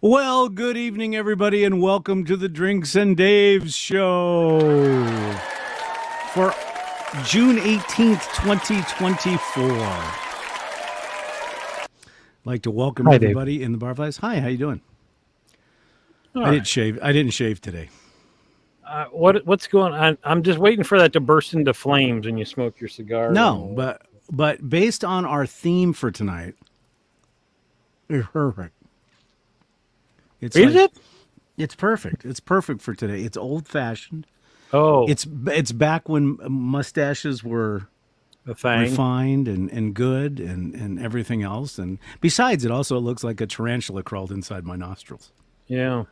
Well, good evening, everybody, and welcome to the Drinks and Daves show for June 18th, 2024. I'd like to welcome Hi, everybody in the Barflies. Hi, how you doing? I didn't shave. I didn't shave today. What's going on? I'm just waiting for that to burst into flames when you smoke your cigar. No, but based on our theme for tonight, it's perfect. It's It's perfect. It's perfect for today. It's old fashioned. Oh, It's back when mustaches were a thing. refined and good and everything else. And besides, it also looks like a tarantula crawled inside my nostrils. Yeah.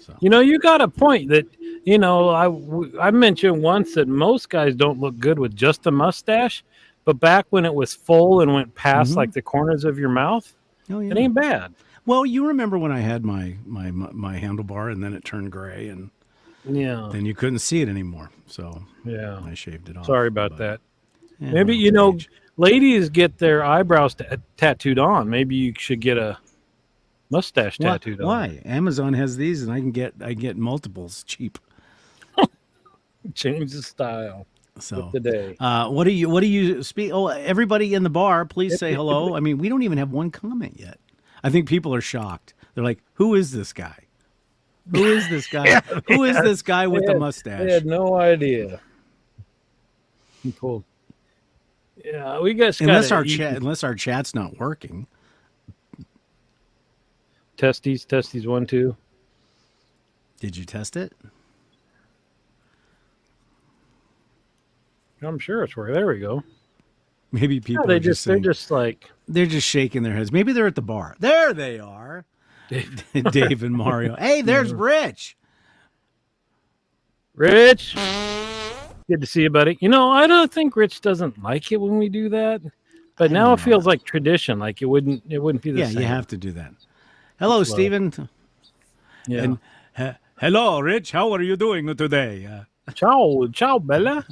So. You got a point that, I mentioned once that most guys don't look good with just a mustache, but back when it was full and went past like the corners of your mouth, it ain't bad. Well, you remember when I had my handlebar and then it turned gray and then you couldn't see it anymore. So I shaved it off. Sorry about that. Yeah, Maybe, ladies get their eyebrows tattooed on. Maybe you should get a mustache tattooed on. Why? Amazon has these and I get multiples cheap. Change the style. So today. What do you speak? Oh, everybody in the bar, please say hello. I mean, we don't even have one comment yet. I think people are shocked. They're like, "Who is this guy? Who is this guy? Who is this guy with the mustache?" I had no idea. Cool. Yeah, we guys unless our chat's not working. Testes 1 2. Did you test it? I'm sure it's working. There we go. Maybe people they're just shaking their heads. Maybe they're at the bar. There they are. Dave and Mario. Hey, there's Rich. Rich. Good to see you, buddy. I don't think Rich doesn't like it when we do that. But now it feels like tradition. Like it wouldn't be the same. Yeah, you have to do that. Hello, Stephen. Yeah. And hello, Rich. How are you doing today? Ciao, Bella.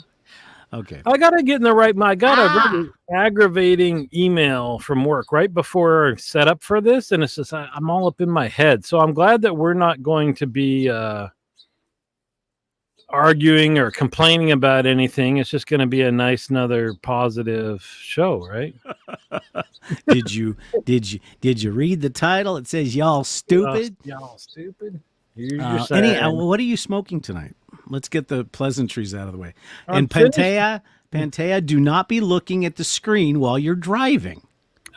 Okay. I got to get in the right mind. I got a really aggravating email from work right before I set up for this, and it's just I'm all up in my head. So I'm glad that we're not going to be arguing or complaining about anything. It's just going to be a nice, another positive show, right? Did you read the title? It says "Y'all Stupid." Y'all stupid. What are you smoking tonight? Let's get the pleasantries out of the way. And Pantea, do not be looking at the screen while you're driving.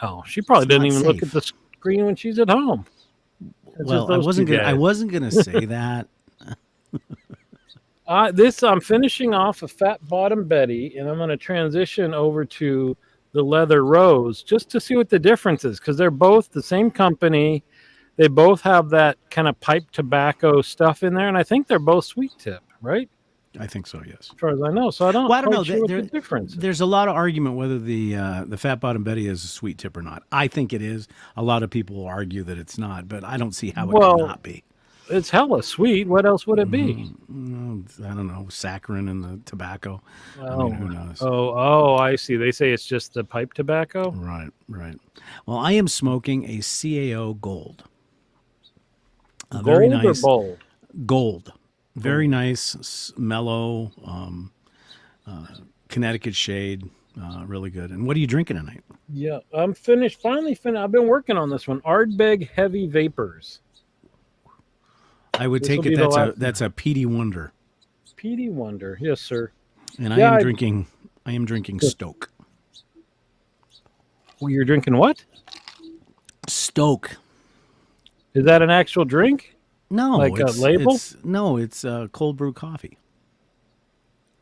Oh, she probably didn't even look at the screen when she's at home. Well, I wasn't gonna say that. I'm finishing off a Fat Bottom Betty, and I'm going to transition over to the Leather Rose just to see what the difference is, because they're both the same company. They both have that kind of pipe tobacco stuff in there, and I think they're both sweet tip, right? I think so, yes. As far as I know. So I don't know what the difference is. There's a lot of argument whether the Fat Bottom Betty is a sweet tip or not. I think it is. A lot of people will argue that it's not, but I don't see how it cannot be. It's hella sweet. What else would it be? I don't know. Saccharin in the tobacco. Oh, who knows? Oh, I see. They say it's just the pipe tobacco? Right. Well, I am smoking a CAO Gold. Gold or bold? Gold. Very nice, mellow, Connecticut shade. Really good. And what are you drinking tonight? Yeah, I'm finally finished. I've been working on this one. Ardbeg Heavy Vapors. I would take it that's a Petey Wonder. Petey Wonder, yes, sir. And I am drinking Stoke. Well, you're drinking what? Stoke. Is that an actual drink? No, like a label? It's cold brew coffee.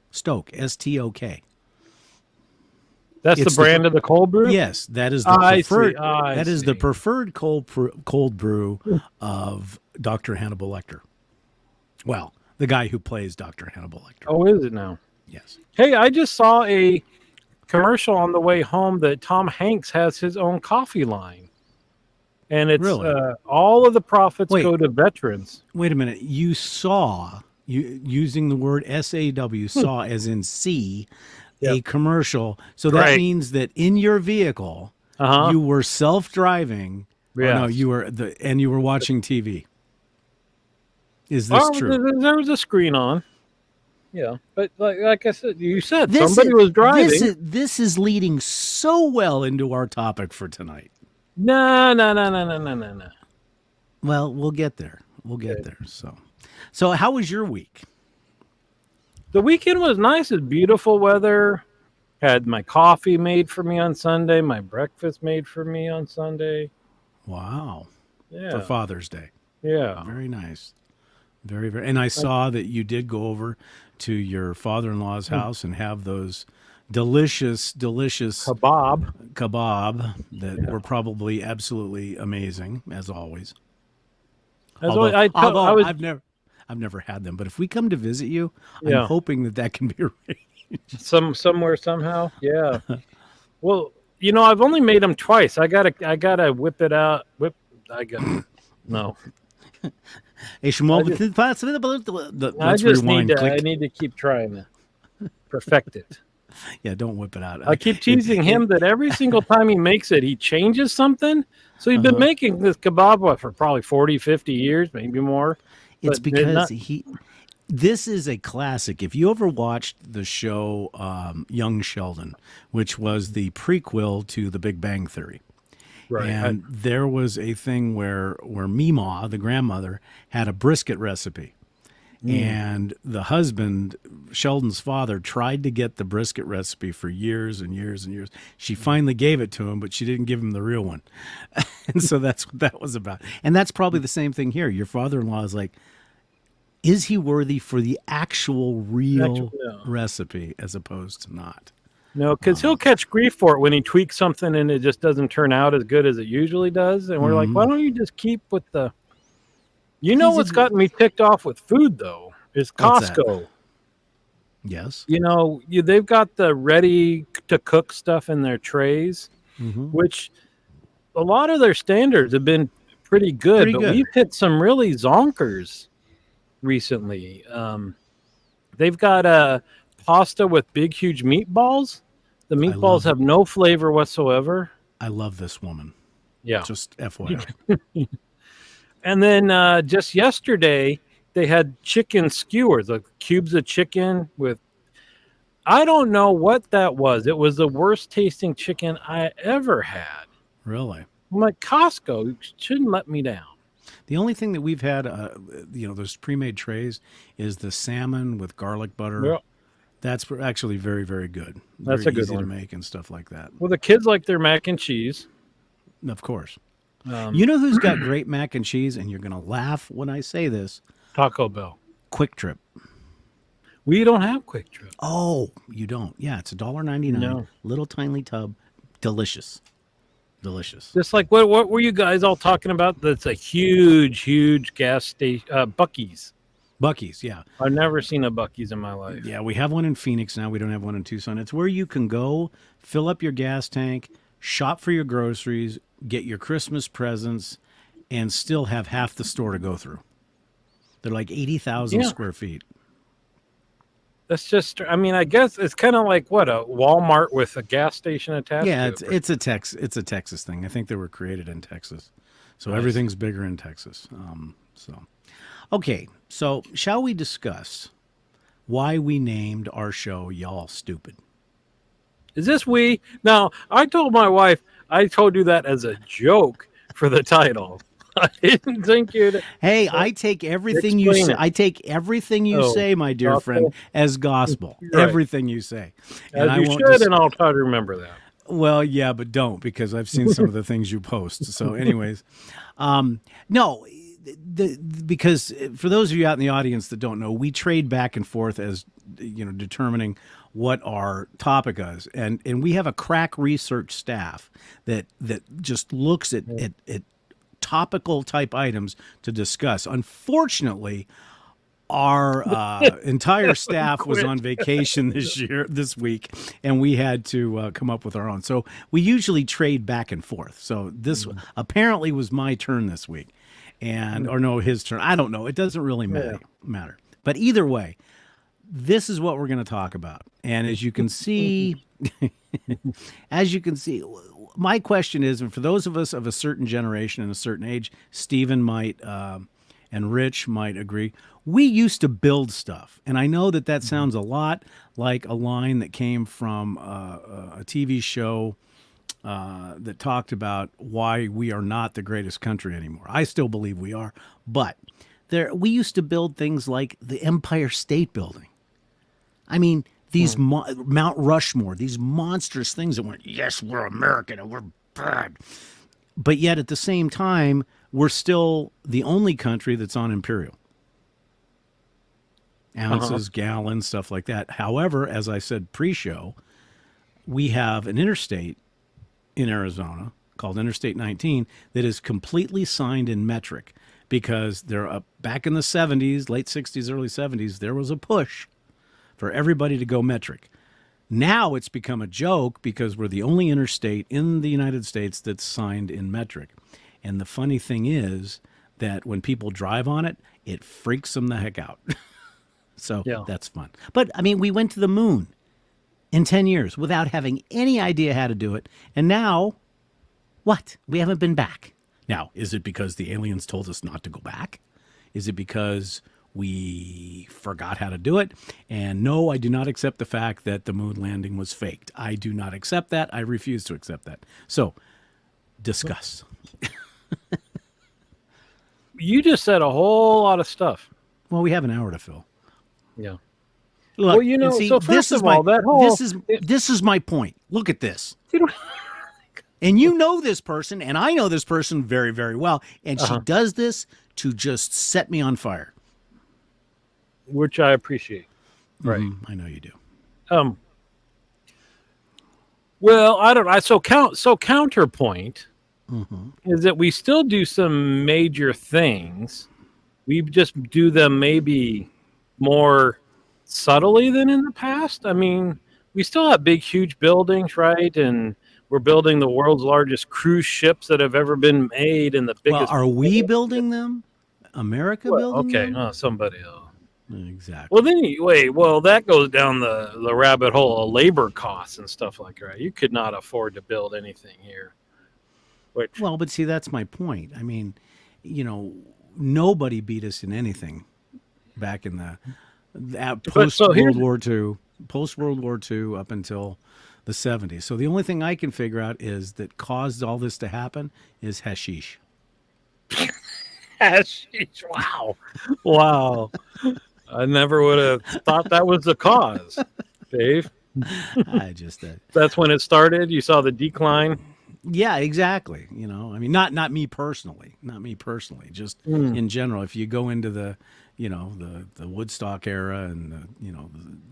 Stoke, STOK. That's the brand of the cold brew? Yes, that is the preferred. That is the preferred cold brew of Dr. Hannibal Lecter. Well, the guy who plays Dr. Hannibal Lecter. Oh, is it now? Yes. Hey, I just saw a commercial on the way home that Tom Hanks has his own coffee line. And it's all of the profits go to veterans. Wait a minute. You saw, using the word SAW, saw as in C, a commercial. So that means that in your vehicle, you were self-driving Or no, Yes. you were watching TV. Is this Oh, true? there was a screen on. Yeah, but like I said, you said This somebody is was driving. this is leading so well into our topic for tonight. No, no, no, no, no, no, no, no. Well, we'll get there. We'll get Okay. there. So how was your week? The weekend was nice. It's beautiful weather. Had my coffee made for me on Sunday. My breakfast made for me on Sunday. Wow. For Yeah, Father's Day. yeah. Very nice. Very, very. And I saw that you did go over to your father-in-law's house and have those delicious kebab that were probably absolutely amazing, as always. As always, I Although was I've never had them, but if we come to visit you, I'm yeah hoping that can be arranged. somewhere somehow. Yeah. Well, I've only made them twice. I gotta whip it out. I got no. Hey, Shmuel, let's I just rewind. need to. Click. I need to keep trying to perfect it. Yeah, don't whip it out. I keep teasing him that every single time he makes it, he changes something. So he's been making this kebab for probably 40, 50 years, maybe more. It's But because this is a classic. If you ever watched the show Young Sheldon, which was the prequel to The Big Bang Theory, right. and there was a thing where Meemaw, the grandmother, had a brisket recipe. And the husband, Sheldon's father, tried to get the brisket recipe for years and years and years. She finally gave it to him, but she didn't give him the real one. And so that's what that was about. And that's probably the same thing here. Your father-in-law is like, is he worthy for the actual real recipe as opposed to not? No, because he'll catch grief for it when he tweaks something and it just doesn't turn out as good as it usually does. And we're like, why don't you just keep with the... what's gotten me ticked off with food, though, is Costco. Yes. They've got the ready-to-cook stuff in their trays, which a lot of their standards have been pretty good. We've hit some really zonkers recently. They've got a pasta with big, huge meatballs. The meatballs have no flavor whatsoever. I love this woman. Yeah. Just FYI. And then just yesterday, they had chicken skewers, like cubes of chicken with... I don't know what that was. It was the worst tasting chicken I ever had. Really? I'm like, Costco, you shouldn't let me down. The only thing that we've had, those pre-made trays, is the salmon with garlic butter. Yep. That's actually very, very good. That's very a good easy one to make and stuff like that. Well, the kids like their mac and cheese. Of course. You know who's got great mac and cheese, and you're going to laugh when I say this? Taco Bell. Quick Trip. We don't have Quick Trip. Oh, you don't? Yeah, it's $1.99. No. Little tiny tub. Delicious. Delicious. Just like what were you guys all talking about? That's a huge gas station. Buc-ee's. Buc-ee's, yeah. I've never seen a Buc-ee's in my life. Yeah, we have one in Phoenix now. We don't have one in Tucson. It's where you can go, fill up your gas tank, shop for your groceries, get your Christmas presents, and still have half the store to go through. They're like 80,000 square feet. That's just, I guess it's kind of like what, a Walmart with a gas station attached Yeah, to it. it's a Texas thing. I think they were created in Texas. So everything's bigger in Texas. Okay, so shall we discuss why we named our show Y'all Stupid? Is this we? Now, I told my wife, I told you that as a joke for the title. I didn't think you'd... Hey, I take everything you say. I take everything you say, my dear friend, as gospel. Right. Everything you say. And you should, and I'll try to remember that. Well, yeah, but don't, because I've seen some of the things you post. So anyways, no, because for those of you out in the audience that don't know, we trade back and forth as, determining what our topic is. And we have a crack research staff that just looks at topical type items to discuss. Unfortunately, our entire staff was on vacation this week, and we had to come up with our own. So we usually trade back and forth. So this apparently was my turn this week, or no, his turn. I don't know. It doesn't really matter. But either way, this is what we're going to talk about. And as you can see, my question is, and for those of us of a certain generation and a certain age, Stephen might and Rich might agree. We used to build stuff, and I know that sounds a lot like a line that came from a TV show that talked about why we are not the greatest country anymore. I still believe we are, but we used to build things like the Empire State Building. I mean, these Mount Rushmore, these monstrous things that went, yes, we're American and we're bad. But yet at the same time, we're still the only country that's on imperial. Ounces, gallons, stuff like that. However, as I said pre-show, we have an interstate in Arizona called Interstate 19 that is completely signed in metric because they're up back in the 70s, late 60s, early 70s, there was a push for everybody to go metric. Now it's become a joke because we're the only interstate in the United States that's signed in metric. And the funny thing is that when people drive on it, it freaks them the heck out. So that's fun. But, I mean, we went to the moon in 10 years without having any idea how to do it. And now, what? We haven't been back. Now, is it because the aliens told us not to go back? Is it because we forgot how to do it? And no, I do not accept the fact that the moon landing was faked. I do not accept that. I refuse to accept that. So, discuss. You just said a whole lot of stuff. Well, we have an hour to fill. Yeah. Look, well, you know, see, so first of all, this is my point. Look at this. And you know this person, and I know this person very, very well, and she does this to just set me on fire. Which I appreciate. Right. I know you do. Well, I don't know. So counterpoint is that we still do some major things. We just do them maybe more subtly than in the past. I mean, we still have big, huge buildings, right? And we're building the world's largest cruise ships that have ever been made, and the biggest. Well, are we building them? America building them? Okay, somebody else. Exactly. Well, then that goes down the rabbit hole of labor costs and stuff like that. You could not afford to build anything here. Well, but see, that's my point. I mean, you know, nobody beat us in anything back in the post World War II up until the 70s. So the only thing I can figure out is that caused all this to happen is hashish. Hashish. Wow. I never would have thought that was the cause, Dave. That's when it started. You saw the decline. Yeah, exactly. You know, I mean, not me personally, just in general. If you go into the Woodstock era and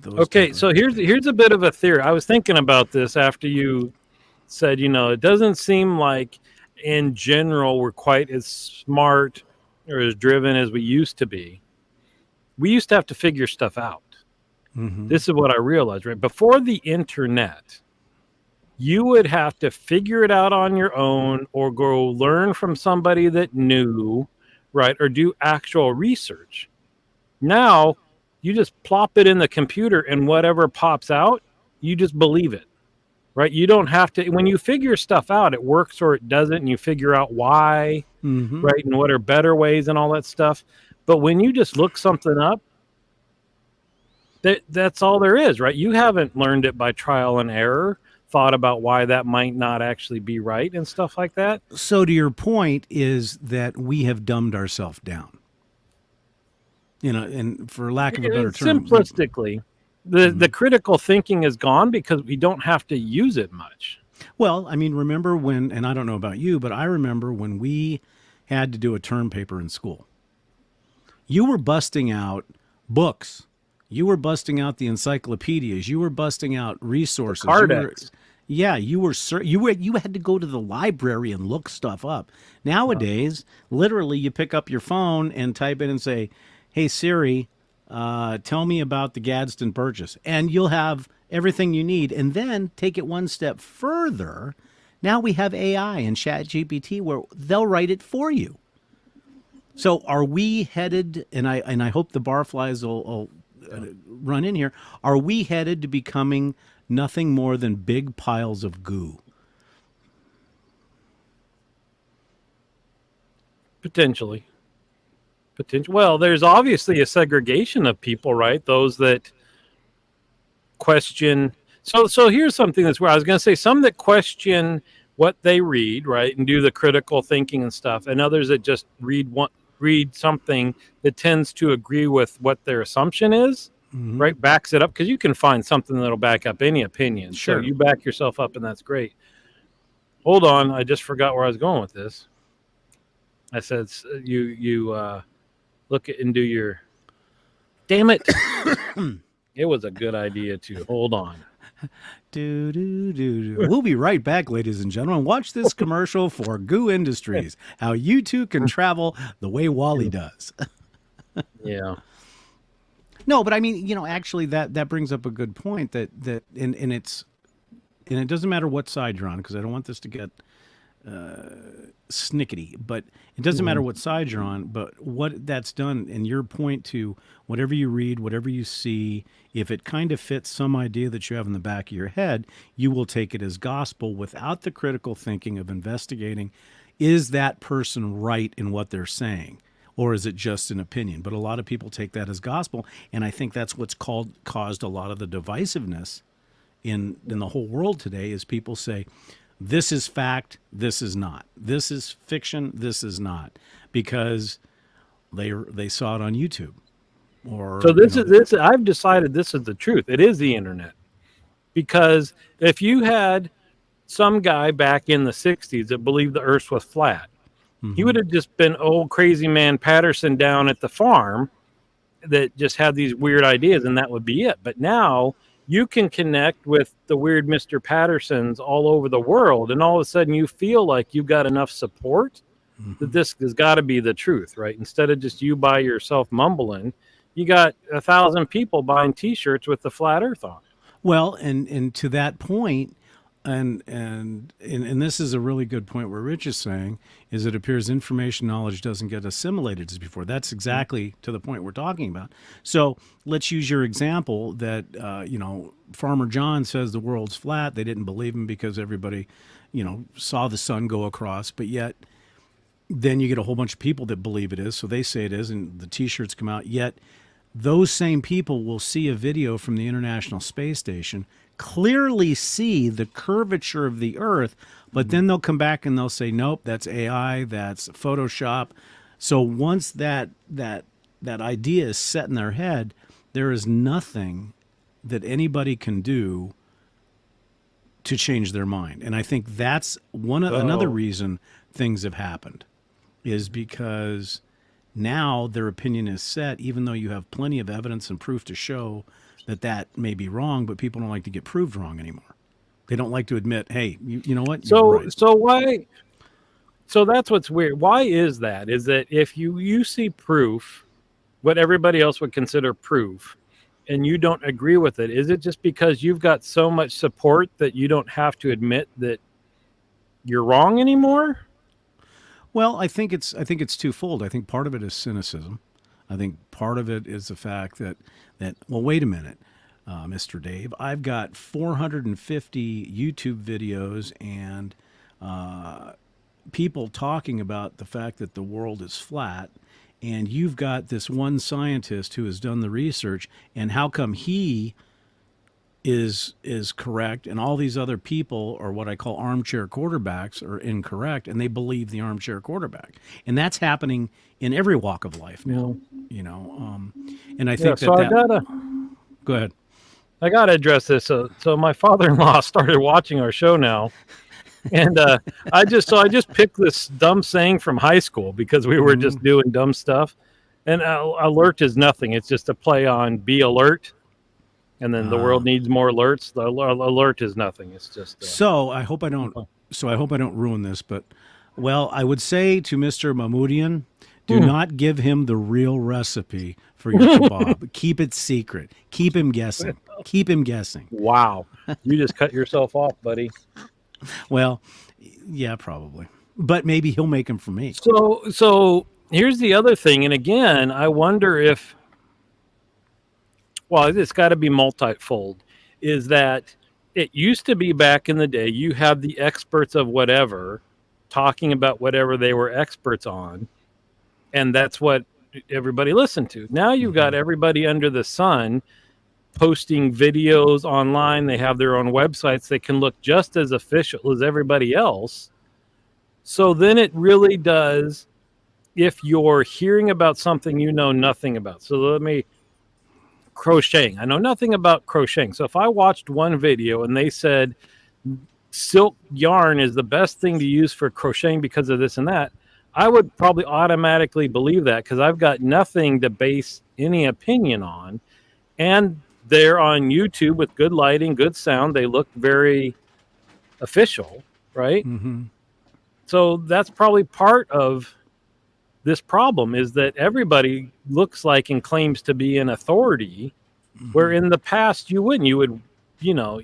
those. Okay, so here's a bit of a theory. I was thinking about this after you said, it doesn't seem like in general we're quite as smart or as driven as we used to be. We used to have to figure stuff out. This is what I realized, right? Before the internet, you would have to figure it out on your own or go learn from somebody that knew, right? Or do actual research. Now, you just plop it in the computer and whatever pops out, you just believe it, right? You don't have to, when you figure stuff out, it works or it doesn't, and you figure out why, right? And what are better ways and all that stuff. But when you just look something up, that's all there is, right? You haven't learned it by trial and error, thought about why that might not actually be right and stuff like that. So to your point is that we have dumbed ourselves down. And for lack of a better term. Simplistically, the critical thinking is gone because we don't have to use it much. Well, I mean, remember when, and I don't know about you, but I remember when we had to do a term paper in school. You were busting out books. You were busting out the encyclopedias. You were busting out resources. You had to go to the library and look stuff up. Nowadays, literally, you pick up your phone and type in and say, "Hey Siri, tell me about the Gadsden Purchase," and you'll have everything you need. And then take it one step further. Now we have AI and ChatGPT where they'll write it for you. So are we headed? And I hope the barflies will run in here. Are we headed to becoming nothing more than big piles of goo? Potentially. Well, there's obviously a segregation of people, right? Those that question. So here's something that's where I was going to say some that question what they read, right, and do the critical thinking and stuff, and others that just read something that tends to agree with what their assumption is, right, backs it up, because you can find something that'll back up any opinion. Sure. So you back yourself up, and that's great. Hold on, I just forgot where I was going with this. I said you look at and do your. Damn it! It was a good idea to hold on. We'll be right back, ladies and gentlemen. Watch this commercial for Goo Industries, how you too can travel the way Wally does. Yeah. No, but I mean, actually that brings up a good point and it doesn't matter what side you're on, because I don't want this to get snickety, but it doesn't matter what side you're on, but what that's done, and your point to whatever you read, whatever you see, if it kind of fits some idea that you have in the back of your head, you will take it as gospel without the critical thinking of investigating, is that person right in what they're saying? Or is it just an opinion? But a lot of people take that as gospel, and I think that's what's caused a lot of the divisiveness in the whole world today, is people say, this is fact, this is not. This is fiction, this is not, because they saw it on YouTube. Or so this. I've decided this is the truth. It is the internet, because if you had some guy back in the '60s that believed the Earth was flat, he would have just been old crazy man Patterson down at the farm that just had these weird ideas, and that would be it. But now you can connect with the weird Mr. Pattersons all over the world, and all of a sudden you feel like you've got enough support that this has got to be the truth, right? Instead of just you by yourself mumbling, you got 1,000 people buying T-shirts with the flat Earth on. Well, and to that point, and this is a really good point where Rich is saying, is it appears information knowledge doesn't get assimilated as before. That's exactly to the point we're talking about. So let's use your example that, Farmer John says the world's flat. They didn't believe him because everybody, saw the sun go across, but yet then you get a whole bunch of people that believe it is. So they say it is, and the T-shirts come out. Yet those same people will see a video from the International Space Station, clearly see the curvature of the Earth, but then they'll come back and they'll say, nope, that's AI, that's Photoshop. So once that idea is set in their head, there is nothing that anybody can do to change their mind. And I think that's another reason things have happened, is because now their opinion is set, even though you have plenty of evidence and proof to show that may be wrong, but people don't like to get proved wrong anymore. They don't like to admit, hey, you know what? You're right. So why? So that's what's weird. Why is that? Is that if you see proof, what everybody else would consider proof, and you don't agree with it, is it just because you've got so much support that you don't have to admit that you're wrong anymore? Well, I think it's twofold. I think part of it is cynicism. I think part of it is the fact that well, wait a minute, Mr. Dave, I've got 450 YouTube videos and people talking about the fact that the world is flat, and you've got this one scientist who has done the research, and how come he is correct and all these other people, or what I call armchair quarterbacks, are incorrect, and they believe the armchair quarterback? And that's happening in every walk of life now, and I think go ahead. I gotta address this. So my father-in-law started watching our show now, and I just picked this dumb saying from high school because we were just doing dumb stuff, and alert is nothing. It's just a play on be alert. And then the world needs more alerts. The alert is nothing. It's just. So I hope I don't ruin this, but I would say to Mr. Mahmoodian, do not give him the real recipe for your kebab. Keep it secret. Keep him guessing. Wow, you just cut yourself off, buddy. Well, yeah, probably, but maybe he'll make them for me. So here's the other thing, and again, I wonder if. Well, it's got to be multifold, is that it used to be back in the day, you have the experts of whatever talking about whatever they were experts on, and that's what everybody listened to. Now you've got everybody under the sun posting videos online. They have their own websites. They can look just as official as everybody else. So then it really does, if you're hearing about something you know nothing about. So let me, crocheting. I know nothing about crocheting. So if I watched one video and they said silk yarn is the best thing to use for crocheting because of this and that, I would probably automatically believe that because I've got nothing to base any opinion on. And they're on YouTube with good lighting, good sound. They look very official, right? Mm-hmm. So that's probably part of this problem, is that everybody looks like and claims to be an authority, where in the past you wouldn't. You would, you know,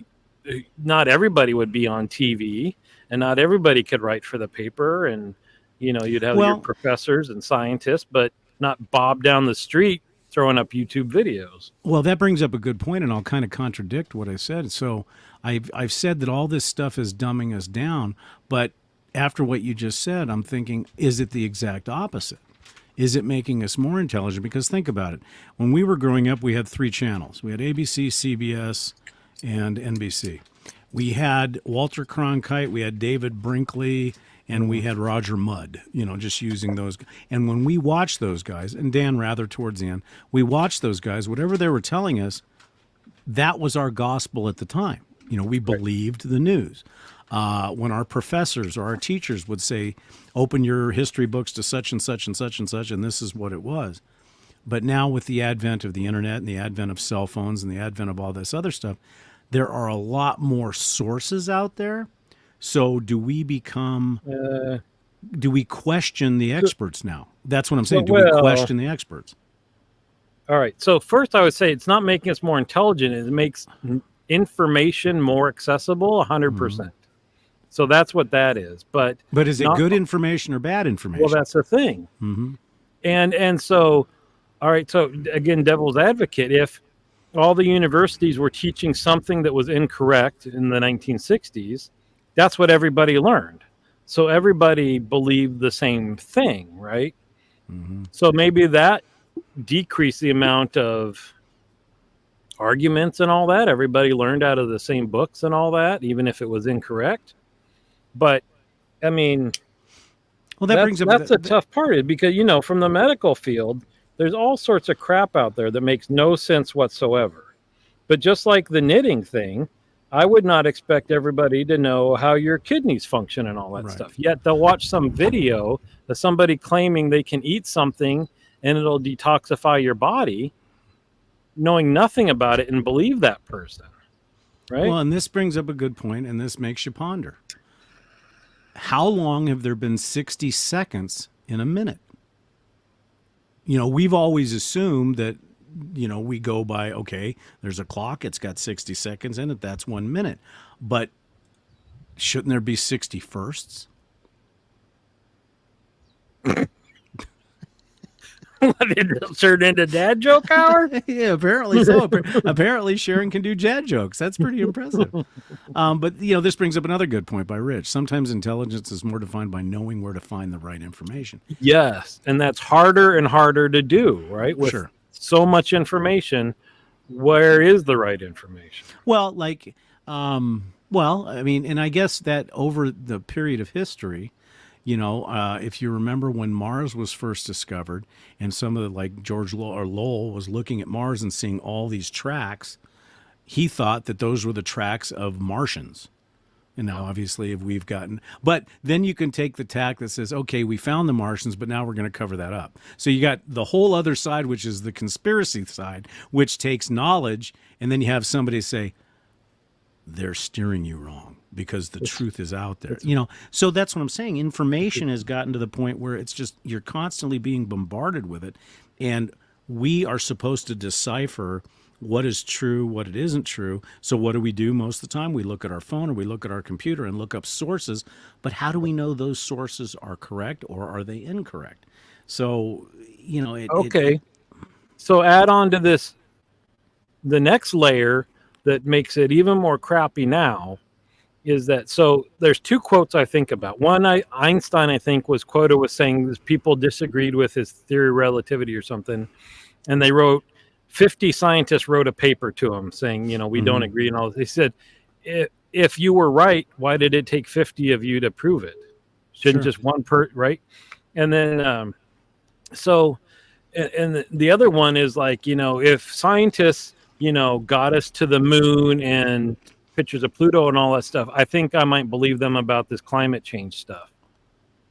not everybody would be on TV, and not everybody could write for the paper, and you know, you'd have your professors and scientists, but not Bob down the street throwing up YouTube videos. Well, that brings up a good point, and I'll kind of contradict what I said. So I've said that all this stuff is dumbing us down, but after what you just said, I'm thinking, is it the exact opposite? Is it making us more intelligent? Because think about it. When we were growing up, we had 3 channels. We had ABC, CBS, and NBC. We had Walter Cronkite, we had David Brinkley, and we had Roger Mudd, you know, just using those. And when we watched those guys, and Dan Rather towards the end, we watched those guys, whatever they were telling us, that was our gospel at the time. You know, we believed the news. When our professors or our teachers would say, open your history books to such and such and such and such, and this is what it was. But now with the advent of the internet and the advent of cell phones and the advent of all this other stuff, there are a lot more sources out there. So do we become, do we question the experts now? That's what I'm saying. Do we question the experts? All right. So first I would say it's not making us more intelligent. It makes information more accessible 100%. So that's what that is. But is it good information or bad information? Well, that's the thing. Mm-hmm. And so, all right. So again, devil's advocate, if all the universities were teaching something that was incorrect in the 1960s, that's what everybody learned. So everybody believed the same thing, right? Mm-hmm. So maybe that decreased the amount of arguments and all that. Everybody learned out of the same books and all that, even if it was incorrect. But I mean, well, that's a tough part, because, you know, from the medical field, there's all sorts of crap out there that makes no sense whatsoever. But just like the knitting thing, I would not expect everybody to know how your kidneys function and all that stuff. Yet they'll watch some video of somebody claiming they can eat something and it'll detoxify your body, knowing nothing about it, and believe that person. Right? Well, and this brings up a good point, and this makes you ponder. How long have there been 60 seconds in a minute? You know, we've always assumed that, you know, we go by, okay, there's a clock, it's got 60 seconds in it, that's 1 minute. But shouldn't there be 60 firsts? Did it turn into dad joke hour? Yeah, apparently so. Apparently Sharon can do dad jokes. That's pretty impressive. But, you know, this brings up another good point by Rich. Sometimes intelligence is more defined by knowing where to find the right information. Yes, and that's harder and harder to do, right? With Sure. so much information, where is the right information? Well, like, I mean, and I guess that over the period of history, you know, if you remember when Mars was first discovered, and some of the, like George Lowell was looking at Mars and seeing all these tracks, he thought that those were the tracks of Martians. And now, obviously, we've gotten, but then you can take the tack that says, okay, we found the Martians, but now we're going to cover that up. So you got the whole other side, which is the conspiracy side, which takes knowledge, and then you have somebody say, they're steering you wrong because the truth is out there. You know, so that's what I'm saying. Information has gotten to the point where it's just, you're constantly being bombarded with it. And we are supposed to decipher what is true, what it isn't true. So what do we do most of the time? We look at our phone or we look at our computer and look up sources. But how do we know those sources are correct or are they incorrect? So, you know, so add on to this, the next layer that makes it even more crappy now is that, so there's two quotes I think about. One, Einstein, I think, was quoted with saying that people disagreed with his theory of relativity or something, and they wrote 50 scientists wrote a paper to him saying, we don't agree and all. They said, if you were right, why did it take 50 of you to prove it? Shouldn't just one right? And then so, and the other one is like, if scientists got us to the moon and pictures of Pluto and all that stuff, I think I might believe them about this climate change stuff.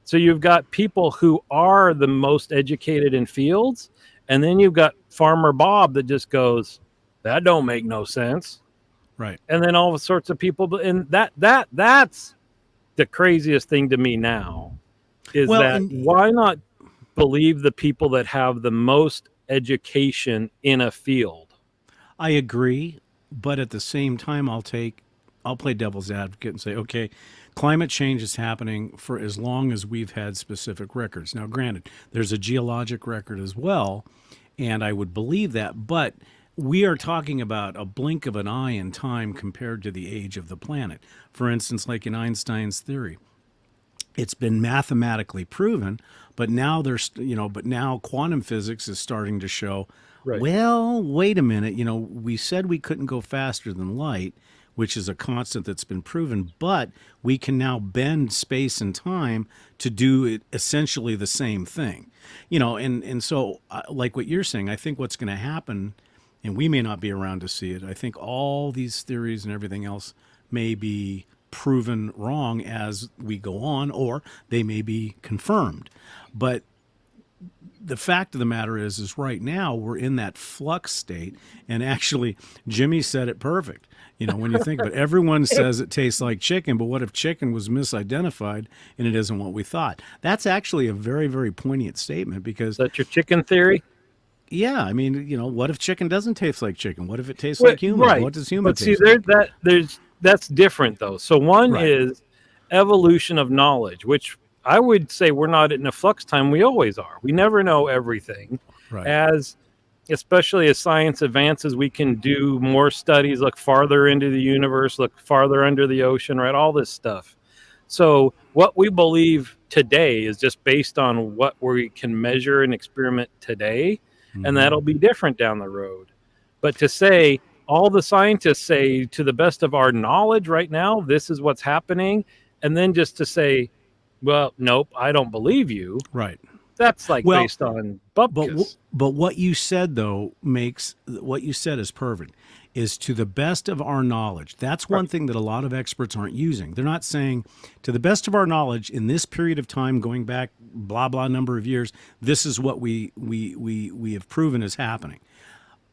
So you've got people who are the most educated in fields, and then you've got Farmer Bob that just goes, that don't make no sense. Right. And then all sorts of people, and that's the craziest thing to me now is why not believe the people that have the most education in a field? I agree, but at the same time, I'll play devil's advocate and say, okay, climate change is happening for as long as we've had specific records. Now, granted, there's a geologic record as well, and I would believe that, but we are talking about a blink of an eye in time compared to the age of the planet. For instance, like in Einstein's theory, it's been mathematically proven, but now now quantum physics is starting to show, well, wait a minute, we said we couldn't go faster than light, which is a constant that's been proven, but we can now bend space and time to do it essentially the same thing. And so like what you're saying, I think what's going to happen, and we may not be around to see it, I think all these theories and everything else may be proven wrong as we go on, or they may be confirmed. But the fact of the matter is right now we're in that flux state. And actually, Jimmy said it perfect. When you think about it, everyone says it tastes like chicken, but what if chicken was misidentified and it isn't what we thought? That's actually a very, very poignant statement because... Is that your chicken theory? Yeah. I mean, what if chicken doesn't taste like chicken? What if it tastes like human? Right. What does human taste like? That's different, though. So one is evolution of knowledge, which I would say we're not in a flux time. We always are. We never know everything. Right. Especially as science advances, we can do more studies, look farther into the universe, look farther under the ocean, right? All this stuff. So what we believe today is just based on what we can measure and experiment today, and that'll be different down the road. But to say, all the scientists say, to the best of our knowledge right now, this is what's happening, and then just to say, well, nope, I don't believe you. Right. That's based on bupkis. But what you said, though, what you said is perfect, is to the best of our knowledge. That's one thing that a lot of experts aren't using. They're not saying, to the best of our knowledge, in this period of time, going back blah, blah number of years, this is what we have proven is happening.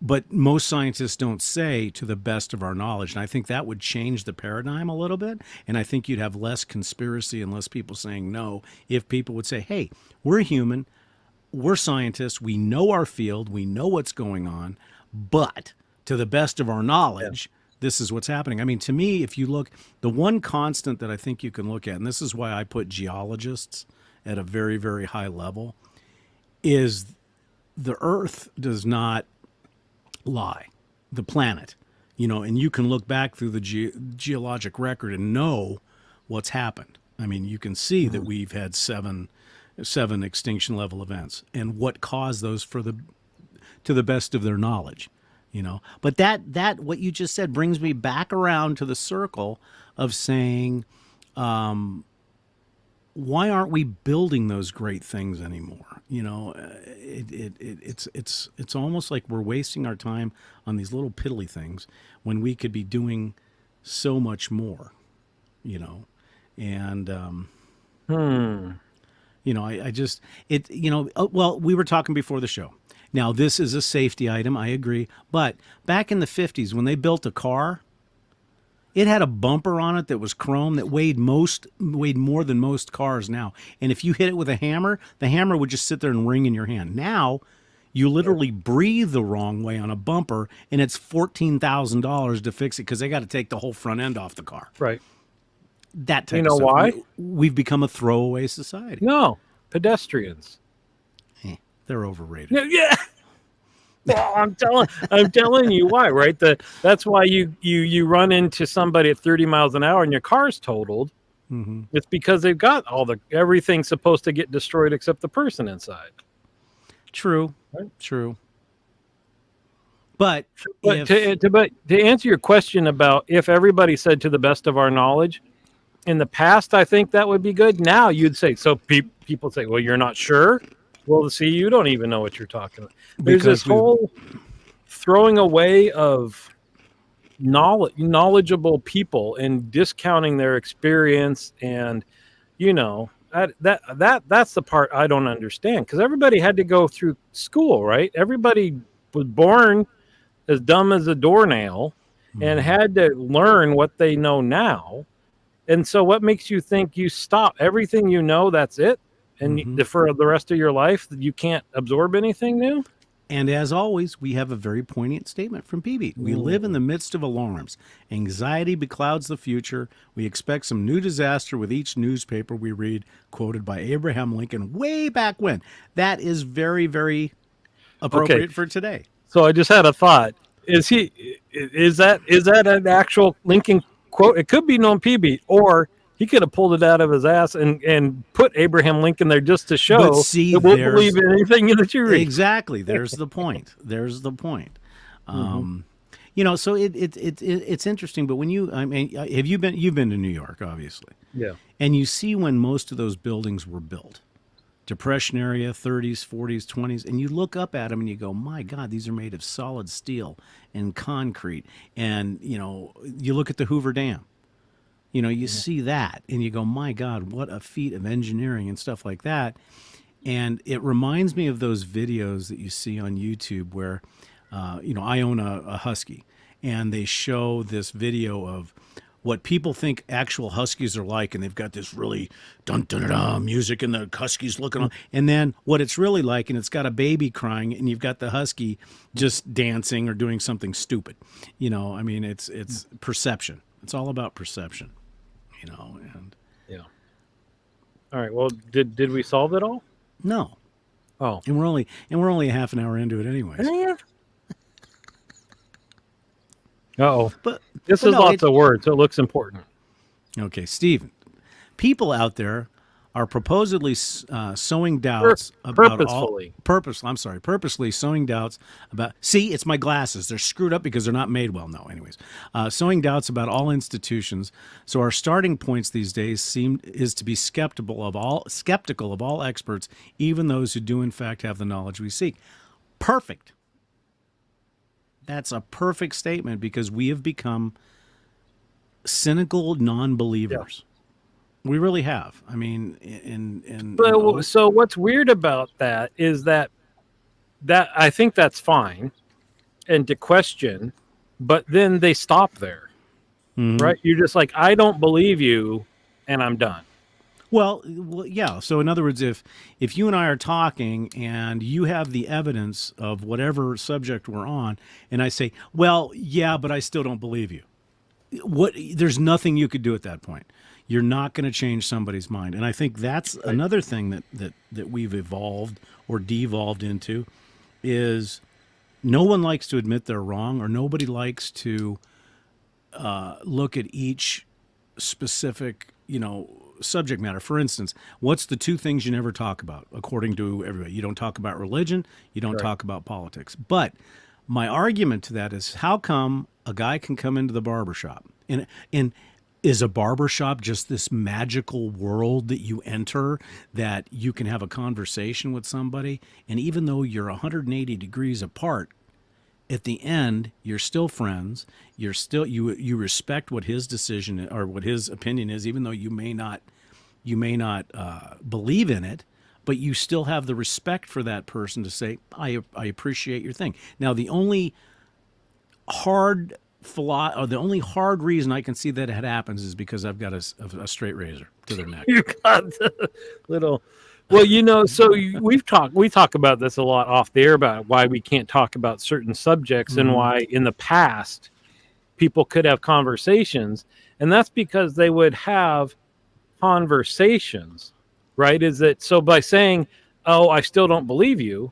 But most scientists don't say to the best of our knowledge. And I think that would change the paradigm a little bit. And I think you'd have less conspiracy and less people saying no if people would say, hey, we're human, we're scientists, we know our field, we know what's going on, but to the best of our knowledge, this is what's happening. I mean, to me, if you look, the one constant that I think you can look at, and this is why I put geologists at a very, very high level, is the Earth does not lie, the planet, and you can look back through the geologic record and know what's happened. I mean, you can see that we've had seven extinction level events and what caused those to the best of their knowledge, but that what you just said brings me back around to the circle of saying, why aren't we building those great things anymore? It's almost like we're wasting our time on these little piddly things when we could be doing so much more, and I just well, we were talking before the show. Now, this is a safety item, I agree, but back in the 50s when they built a car, it had a bumper on it that was chrome that weighed more than most cars now. And if you hit it with a hammer, the hammer would just sit there and ring in your hand. Now, you literally breathe the wrong way on a bumper, and it's $14,000 to fix it because they got to take the whole front end off the car. Right. That type of stuff. Why? We've become a throwaway society. No, pedestrians. They're overrated. Yeah. Well, I'm telling you why, right? That's why you run into somebody at 30 miles an hour and your car's totaled. Mm-hmm. It's because they've got everything's supposed to get destroyed except the person inside. True. Right. True. But But to answer your question about if everybody said to the best of our knowledge, in the past, I think that would be good. Now you'd say, so people say, well, you're not sure. Well, see, you don't even know what you're talking about. There's this whole throwing away of knowledgeable people and discounting their experience, and that's the part I don't understand, because everybody had to go through school, right? Everybody was born as dumb as a doornail and had to learn what they know now. And so what makes you think you stop everything you know, that's it? And for the rest of your life, you can't absorb anything new? And as always, we have a very poignant statement from PB. We live in the midst of alarms. Anxiety beclouds the future. We expect some new disaster with each newspaper we read, quoted by Abraham Lincoln way back when. That is very, very appropriate for today. So I just had a thought. Is that an actual Lincoln quote? It could be known PB, or he could have pulled it out of his ass and put Abraham Lincoln there just to show that we'll believe in anything that you read. Exactly. There's the point. So it's interesting. But when you've been to New York, obviously. Yeah. And you see when most of those buildings were built. Depression area, 30s, 40s, 20s, and you look up at them and you go, my God, these are made of solid steel and concrete. And, you look at the Hoover Dam, you see that and you go, my God, what a feat of engineering and stuff like that. And it reminds me of those videos that you see on YouTube where, I own a Husky, and they show this video of what people think actual Huskies are like, and they've got this really dun-dun-dun music, and the Huskies looking on, and then what it's really like, and it's got a baby crying, and you've got the Husky just dancing or doing something stupid. It's perception. It's all about perception, and yeah. All right. Well, did we solve it all? No. Oh. And we're only a half an hour into it anyways. Uh-oh. But this is lots of words, so it looks important. Okay, Stephen. People out there are supposedly sowing doubts about purposely sowing doubts about. See, it's my glasses. They're screwed up because they're not made well. No, anyways, sowing doubts about all institutions. So our starting points these days is to be skeptical of all experts, even those who do in fact have the knowledge we seek. Perfect. That's a perfect statement, because we have become cynical non-believers. Yeah. We really have. I mean, so what's weird about that is that I think that's fine and to question, but then they stop there, right? You're just like, I don't believe you, and I'm done. Well, yeah. So in other words, if you and I are talking and you have the evidence of whatever subject we're on, and I say, well, yeah, but I still don't believe you. There's nothing you could do at that point. You're not going to change somebody's mind. And I think that's another thing that we've evolved or devolved into, is no one likes to admit they're wrong, or nobody likes to look at each specific, subject matter. For instance, what's the two things you never talk about, according to everybody? You don't talk about religion, you don't talk about politics. But my argument to that is, how come a guy can come into the barbershop, and is a barbershop just this magical world that you enter, that you can have a conversation with somebody, and even though you're 180 degrees apart, at the end, you're still friends. You're still you respect what his decision or what his opinion is, even though you may not believe in it, but you still have the respect for that person to say, I appreciate your thing. Now, the only hard reason I can see that it happens is because I've got a straight razor to their neck. You got the little. Well, so we talk about this a lot off the air about why we can't talk about certain subjects and why in the past people could have conversations, and that's because they would have conversations, right? Is that so? By saying, "Oh, I still don't believe you,"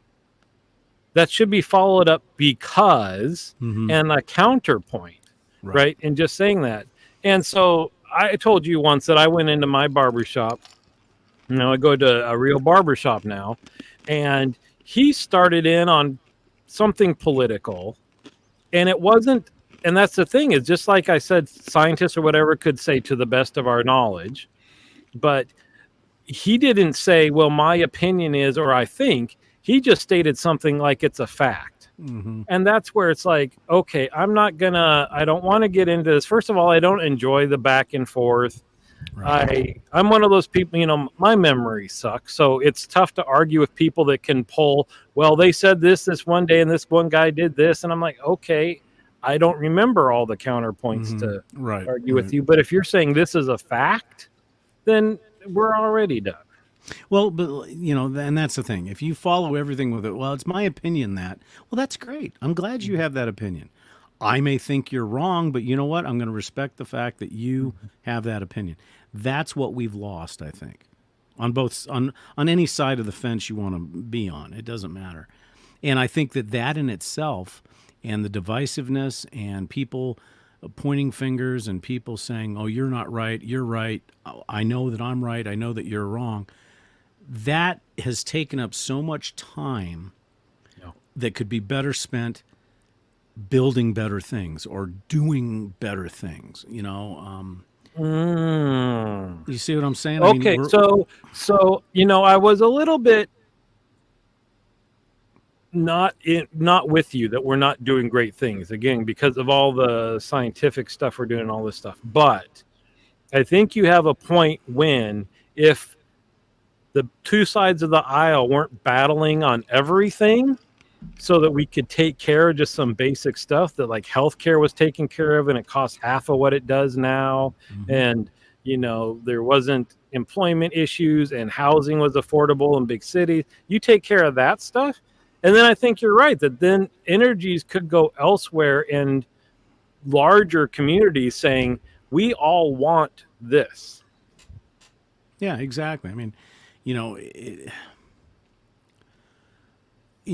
that should be followed up because Mm-hmm. and a counterpoint, right? And just saying that. And so I told you once that I went into my barbershop. I go to a real barbershop now, and he started in on something political, and it wasn't. And that's the thing, is just like I said, scientists or whatever could say to the best of our knowledge, but he didn't say, well, my opinion is, or I think. He just stated something like it's a fact. Mm-hmm. And that's where it's like, okay, I don't want to get into this. First of all, I don't enjoy the back and forth. I'm one of those people, my memory sucks. So it's tough to argue with people that can pull, well, they said this one day and this one guy did this. And I'm like, okay, I don't remember all the counterpoints to argue with you. But if you're saying this is a fact, then we're already done. Well, but and that's the thing. If you follow everything with it, well, it's my opinion that, well, that's great. I'm glad you have that opinion. I may think you're wrong, but you know what? I'm going to respect the fact that you have that opinion. That's what we've lost, I think, on any side of the fence you want to be on. It doesn't matter. And I think that in itself, and the divisiveness and people pointing fingers and people saying, oh, you're not right, you're right, I know that I'm right, I know that you're wrong, that has taken up so much time that could be better spent building better things or doing better things. You see what I'm saying? Okay, so I was a little bit not with you that we're not doing great things, again, because of all the scientific stuff we're doing, all this stuff. But I think you have a point when, if the two sides of the aisle weren't battling on everything, so that we could take care of just some basic stuff that, like, healthcare was taken care of and it costs half of what it does now. And there wasn't employment issues and housing was affordable in big cities. You take care of that stuff, and then I think you're right that then energies could go elsewhere and larger communities saying, we all want this. Yeah, exactly. I mean,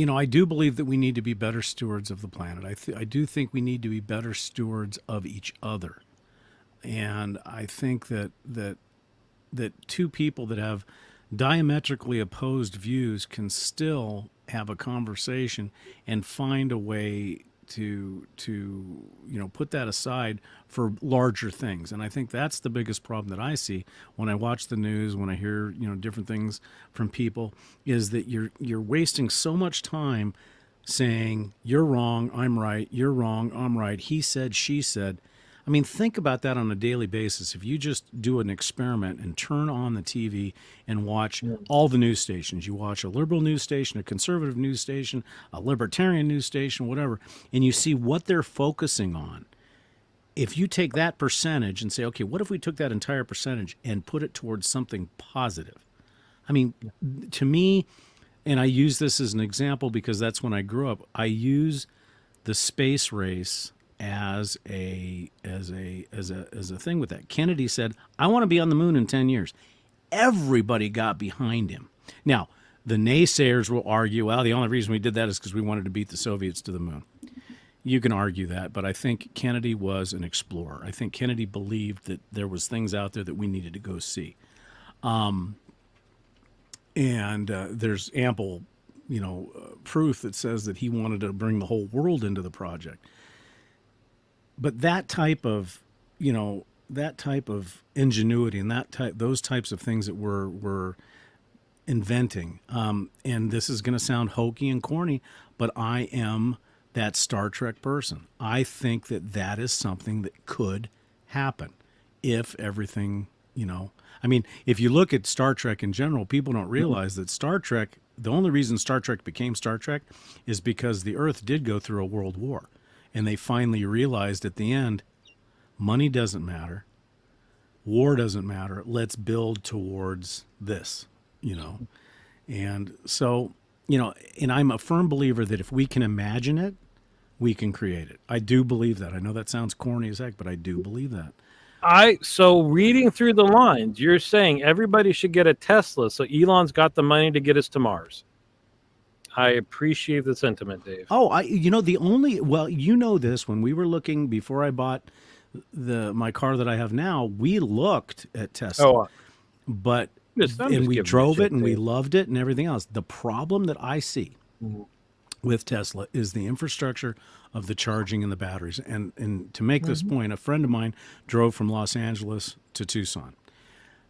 I do believe that we need to be better stewards of the planet. I do think we need to be better stewards of each other. And I think that two people that have diametrically opposed views can still have a conversation and find a way to put that aside for larger things. And I think that's the biggest problem that I see when I watch the news, when I hear different things from people, is that you're wasting so much time saying you're wrong, I'm right, you're wrong, I'm right, he said, she said. I mean, think about that on a daily basis. If you just do an experiment and turn on the TV and watch all the news stations, you watch a liberal news station, a conservative news station, a libertarian news station, whatever, and you see what they're focusing on. If you take that percentage and say, okay, what if we took that entire percentage and put it towards something positive? I mean, to me, and I use this as an example because that's when I grew up, I use the space race as a thing with that. Kennedy said, I want to be on the moon in 10 years. Everybody got behind him. Now, the naysayers will argue, well, the only reason we did that is because we wanted to beat the Soviets to the moon. You can argue that, but I think Kennedy was an explorer. I think Kennedy believed that there was things out there that we needed to go see. And there's ample, proof that says that he wanted to bring the whole world into the project. But that type of ingenuity and those types of things that we're inventing, and this is going to sound hokey and corny, but I am that Star Trek person. I think that is something that could happen if everything, I mean, if you look at Star Trek in general, people don't realize that Star Trek, the only reason Star Trek became Star Trek is because the Earth did go through a world war. And they finally realized at the end, money doesn't matter. War doesn't matter. Let's build towards this, And so, and I'm a firm believer that if we can imagine it, we can create it. I do believe that. I know that sounds corny as heck, but I do believe that. So reading through the lines, you're saying everybody should get a Tesla, so Elon's got the money to get us to Mars. I appreciate the sentiment, Dave. Oh, you know this, when we were looking before I bought my car that I have now, we looked at Tesla, Oh, but I'm and just we giving you drove it shit, and we Dave. loved it and everything else. The problem that I see Mhm. with Tesla is the infrastructure of the charging and the batteries. And to make this point, a friend of mine drove from Los Angeles to Tucson.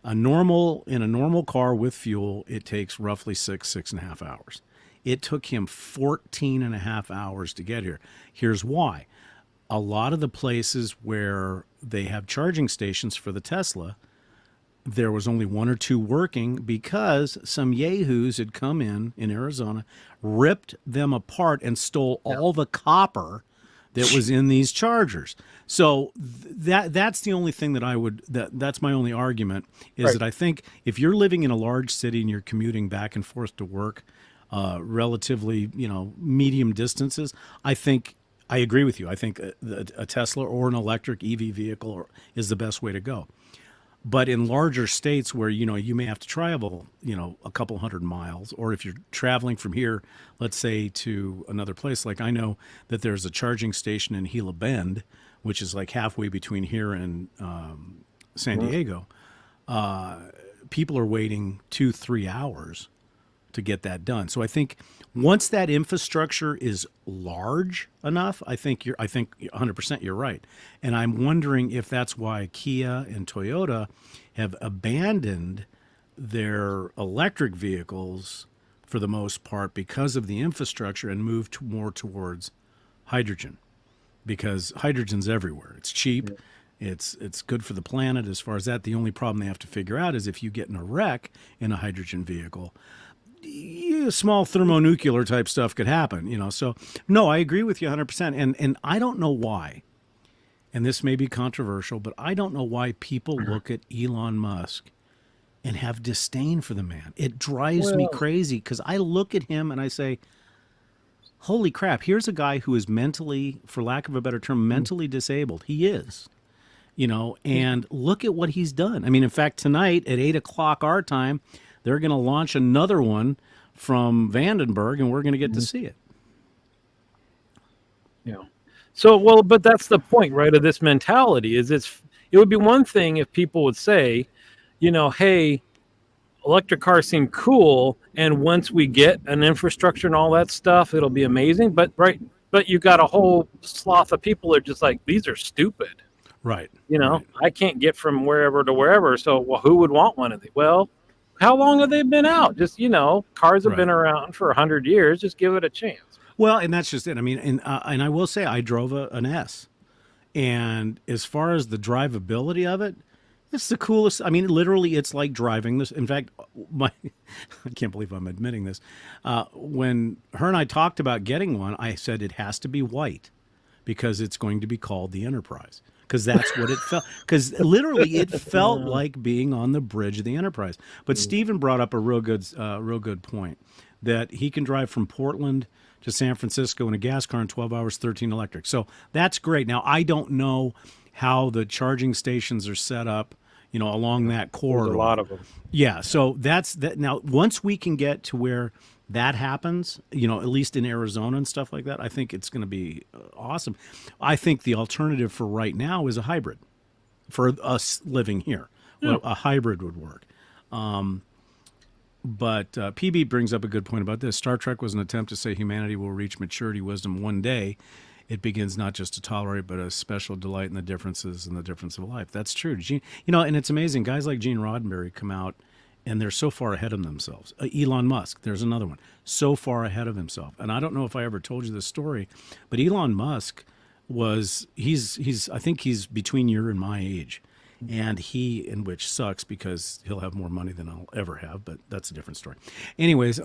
In a normal car with fuel, it takes roughly 6.5 hours. It took him 14.5 hours to get here. Here's why. A lot of the places where they have charging stations for the Tesla, there was only one or two working because some yahoos had come in Arizona, ripped them apart, and stole all the copper that was in these chargers. So that's the only thing that's my only argument is Right. that I think if you're living in a large city and you're commuting back and forth to work, relatively, medium distances, I agree with you. I think a Tesla or an electric EV vehicle is the best way to go. But in larger states where, you may have to travel, a couple hundred miles, or if you're traveling from here, let's say to another place, like I know that there's a charging station in Gila Bend, which is like halfway between here and San Diego. People are waiting 2-3 hours to get that done. So I think once that infrastructure is large enough, I think 100% you're right. And I'm wondering if that's why Kia and Toyota have abandoned their electric vehicles for the most part because of the infrastructure and moved more towards hydrogen, because hydrogen's everywhere. It's cheap. It's good for the planet as far as that. The only problem they have to figure out is if you get in a wreck in a hydrogen vehicle, small thermonuclear type stuff could happen, So, no, I agree with you 100%. And I don't know why, and this may be controversial, but I don't know why people look at Elon Musk and have disdain for the man. It drives me Well, crazy because I look at him and I say, holy crap, here's a guy who is mentally, for lack of a better term, mentally disabled. He is. And look at what he's done. I mean, in fact, tonight at 8 o'clock our time, they're going to launch another one from Vandenberg, and we're going to get to see it. yeah. So, well, but that's the point, right, of this mentality is it would be one thing if people would say, hey, electric cars seem cool, and once we get an infrastructure and all that stuff, it'll be amazing. But you got a whole swath of people that are just like, these are stupid. Right. Right. I can't get from wherever to wherever. So, well, who would want one of these? Well, how long have they been out? Just, cars have been around for 100 years. Just give it a chance. Well, and that's just it. I mean, and I will say I drove an S. And as far as the drivability of it, it's the coolest. I mean, literally, it's like driving this. In fact, I can't believe I'm admitting this. When her and I talked about getting one, I said it has to be white because it's going to be called the Enterprise. Because that's what it felt. Because literally, it felt like being on the bridge of the Enterprise. But Stephen brought up a real good point that he can drive from Portland to San Francisco in a gas car in 12 hours, 13 electric. So that's great. Now I don't know how the charging stations are set up, along that corridor. There's a lot of them. Yeah. So that's that. Now, once we can get to where that happens, at least in Arizona and stuff like that, I think it's going to be awesome. I think the alternative for right now is a hybrid for us living here. Well, a hybrid would work. But PB brings up a good point about this. Star Trek was an attempt to say humanity will reach maturity wisdom one day. It begins not just to tolerate, but a special delight in the differences and the difference of life. That's true. Gene, and it's amazing. Guys like Gene Roddenberry come out, and they're so far ahead of themselves. Elon Musk, there's another one, so far ahead of himself. And I don't know if I ever told you this story, but Elon Musk he's I think he's between your and my age. And which sucks because he'll have more money than I'll ever have, but that's a different story. Anyways,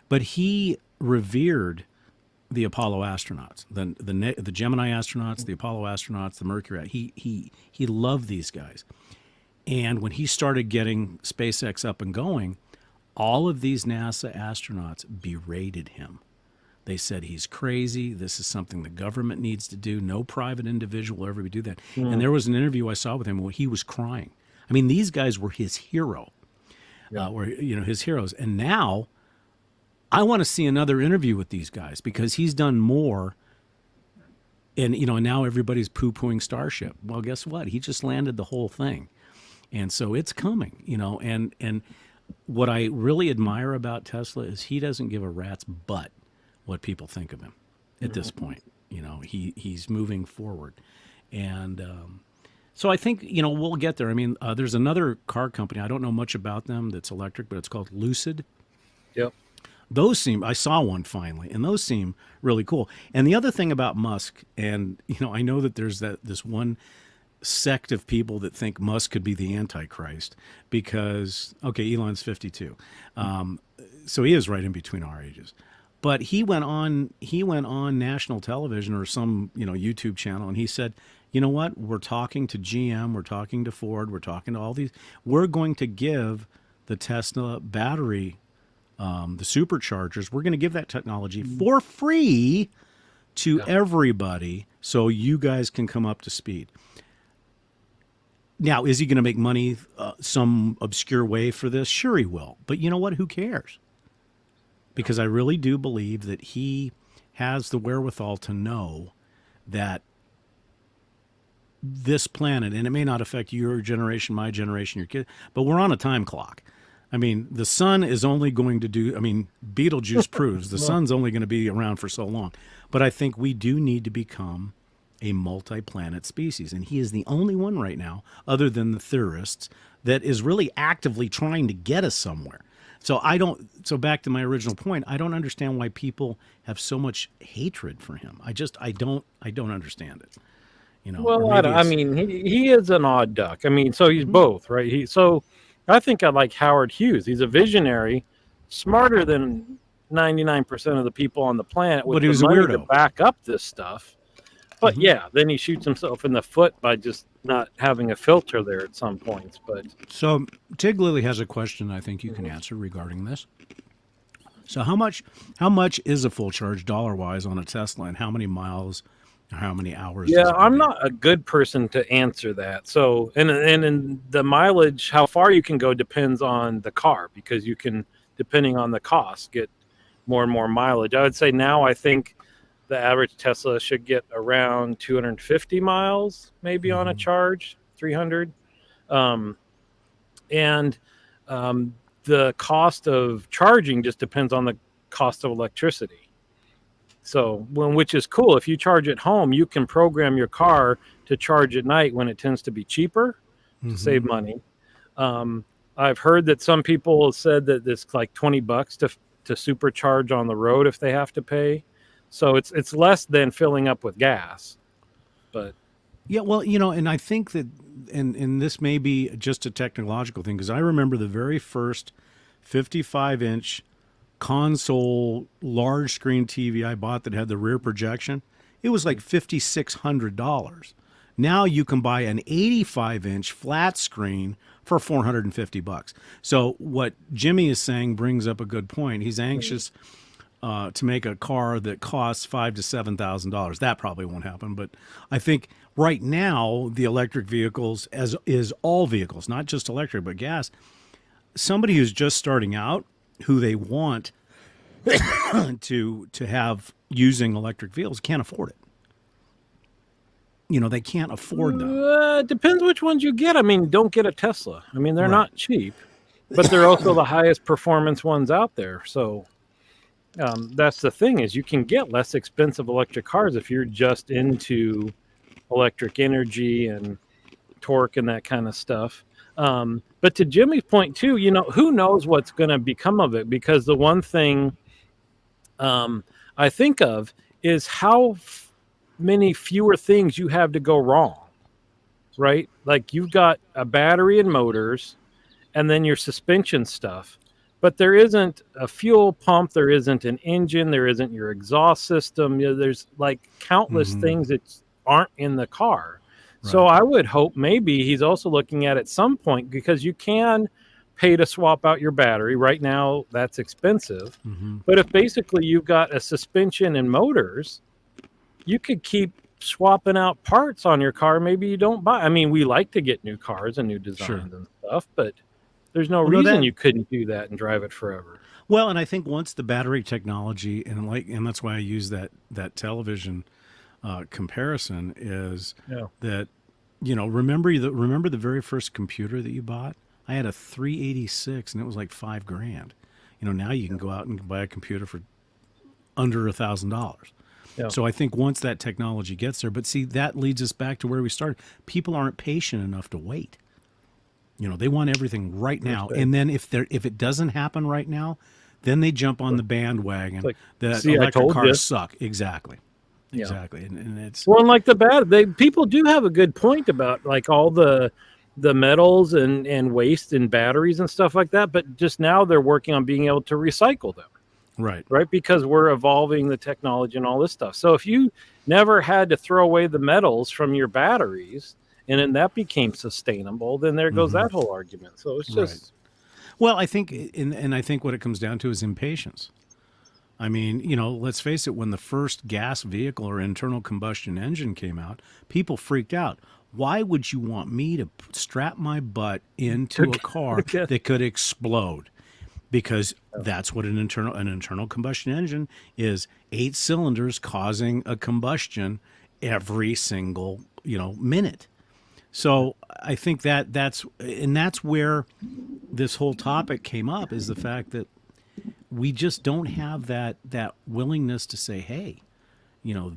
but he revered the Apollo astronauts, the Gemini astronauts, the Apollo astronauts, the Mercury. He loved these guys. And when he started getting SpaceX up and going, all of these NASA astronauts berated him. They said he's crazy. This is something the government needs to do. No private individual will ever do that. And there was an interview I saw with him where he was crying. I mean, these guys were his hero, were his heroes. And now I want to see another interview with these guys because he's done more. And, now everybody's poo-pooing Starship. Well, guess what? He just landed the whole thing. And so it's coming, and what I really admire about Tesla is he doesn't give a rat's butt what people think of him at this point. He's moving forward. And so I think, we'll get there. I mean, there's another car company. I don't know much about them that's electric, but it's called Lucid. Yep. I saw one finally, and those seem really cool. And the other thing about Musk, and, I know that there's this one sect of people that think Musk could be the Antichrist because, okay, Elon's 52. So he is right in between our ages. But he went on national television or some, YouTube channel, and he said, you know what? We're talking to GM, we're talking to Ford, we're talking to all these. We're going to give the Tesla battery, the superchargers, we're going to give that technology for free to everybody so you guys can come up to speed. Now, is he going to make money some obscure way for this? Sure he will. But you know what? Who cares? Because I really do believe that he has the wherewithal to know that this planet, and it may not affect your generation, my generation, your kid, but we're on a time clock. I mean, the sun is only going to Beetlejuice proves the sun's only going to be around for so long. But I think we do need to become a multi-planet species. And he is the only one right now, other than the theorists, that is really actively trying to get us somewhere. So back to my original point, I don't understand why people have so much hatred for him. I don't understand it. Well, I mean, he is an odd duck. I mean, so he's both, right? I think I like Howard Hughes. He's a visionary, smarter than 99% of the people on the planet with the money to back up this stuff. But then he shoots himself in the foot by just not having a filter there at some points. But so Tig Lily has a question I think you can answer regarding this. So how much is a full charge dollar-wise on a Tesla, and how many miles or how many hours? Yeah, I'm not a good person to answer that. So and in the mileage, how far you can go depends on the car, because you can, depending on the cost, get more and more mileage. I would say now I think the average Tesla should get around 250 miles, maybe on a charge, 300. The cost of charging just depends on the cost of electricity. So, which is cool. If you charge at home, you can program your car to charge at night when it tends to be cheaper to save money. I've heard that some people said that it's like $20 to supercharge on the road if they have to pay. So it's less than filling up with gas. But yeah, well, and I think that, and this may be just a technological thing, because I remember the very first 55-inch console large screen TV I bought that had the rear projection. It was like $5,600. Now you can buy an 85-inch flat screen for $450. So what Jimmy is saying brings up a good point. He's anxious to make a car that costs $5,000 to $7,000. That probably won't happen, but I think right now the electric vehicles, as is all vehicles, not just electric but gas, somebody who's just starting out, who they want to have using electric vehicles, can't afford it. They can't afford them. Depends which ones you get. I mean, don't get a Tesla. I mean, they're not cheap, but they're also the highest performance ones out there. So that's the thing, is you can get less expensive electric cars if you're just into electric energy and torque and that kind of stuff. But to Jimmy's point too, who knows what's going to become of it? Because the one thing I think of is how many fewer things you have to go wrong, right? Like you've got a battery and motors, and then your suspension stuff. But there isn't a fuel pump, there isn't an engine, there isn't your exhaust system. There's like countless things that aren't in the car. Right. So I would hope maybe he's also looking at some point, because you can pay to swap out your battery. Right now, that's expensive. But if basically you've got a suspension and motors, you could keep swapping out parts on your car. Maybe you don't buy. I mean, we like to get new cars and new designs and stuff, but there's no reason you couldn't do that and drive it forever. Well, and I think once the battery technology and that's why I use that television comparison is Yeah. that remember the very first computer that you bought? I had a 386 and it was like $5,000. Now you can go out and buy a computer for under $1,000. Yeah. So I think once that technology gets there, but see, that leads us back to where we started. People aren't patient enough to wait. They want everything right now, and then if it doesn't happen right now, then they jump on the bandwagon like, that see, I electric told cars you. suck. Exactly, Yeah. exactly, and it's Well, and like people do have a good point about like all the metals and waste in batteries and stuff like that, but just now they're working on being able to recycle them. right. Because we're evolving the technology and all this stuff. So if you never had to throw away the metals from your batteries and then that became sustainable, then there goes that whole argument. So it's just Right. Well, I think, and I think what it comes down to is impatience. I mean, let's face it, when the first gas vehicle or internal combustion engine came out, people freaked out. Why would you want me to strap my butt into a car that could explode? Because that's what an internal combustion engine is, 8 cylinders causing a combustion every single, minute. So I think that's where this whole topic came up, is the fact that we just don't have that willingness to say, hey,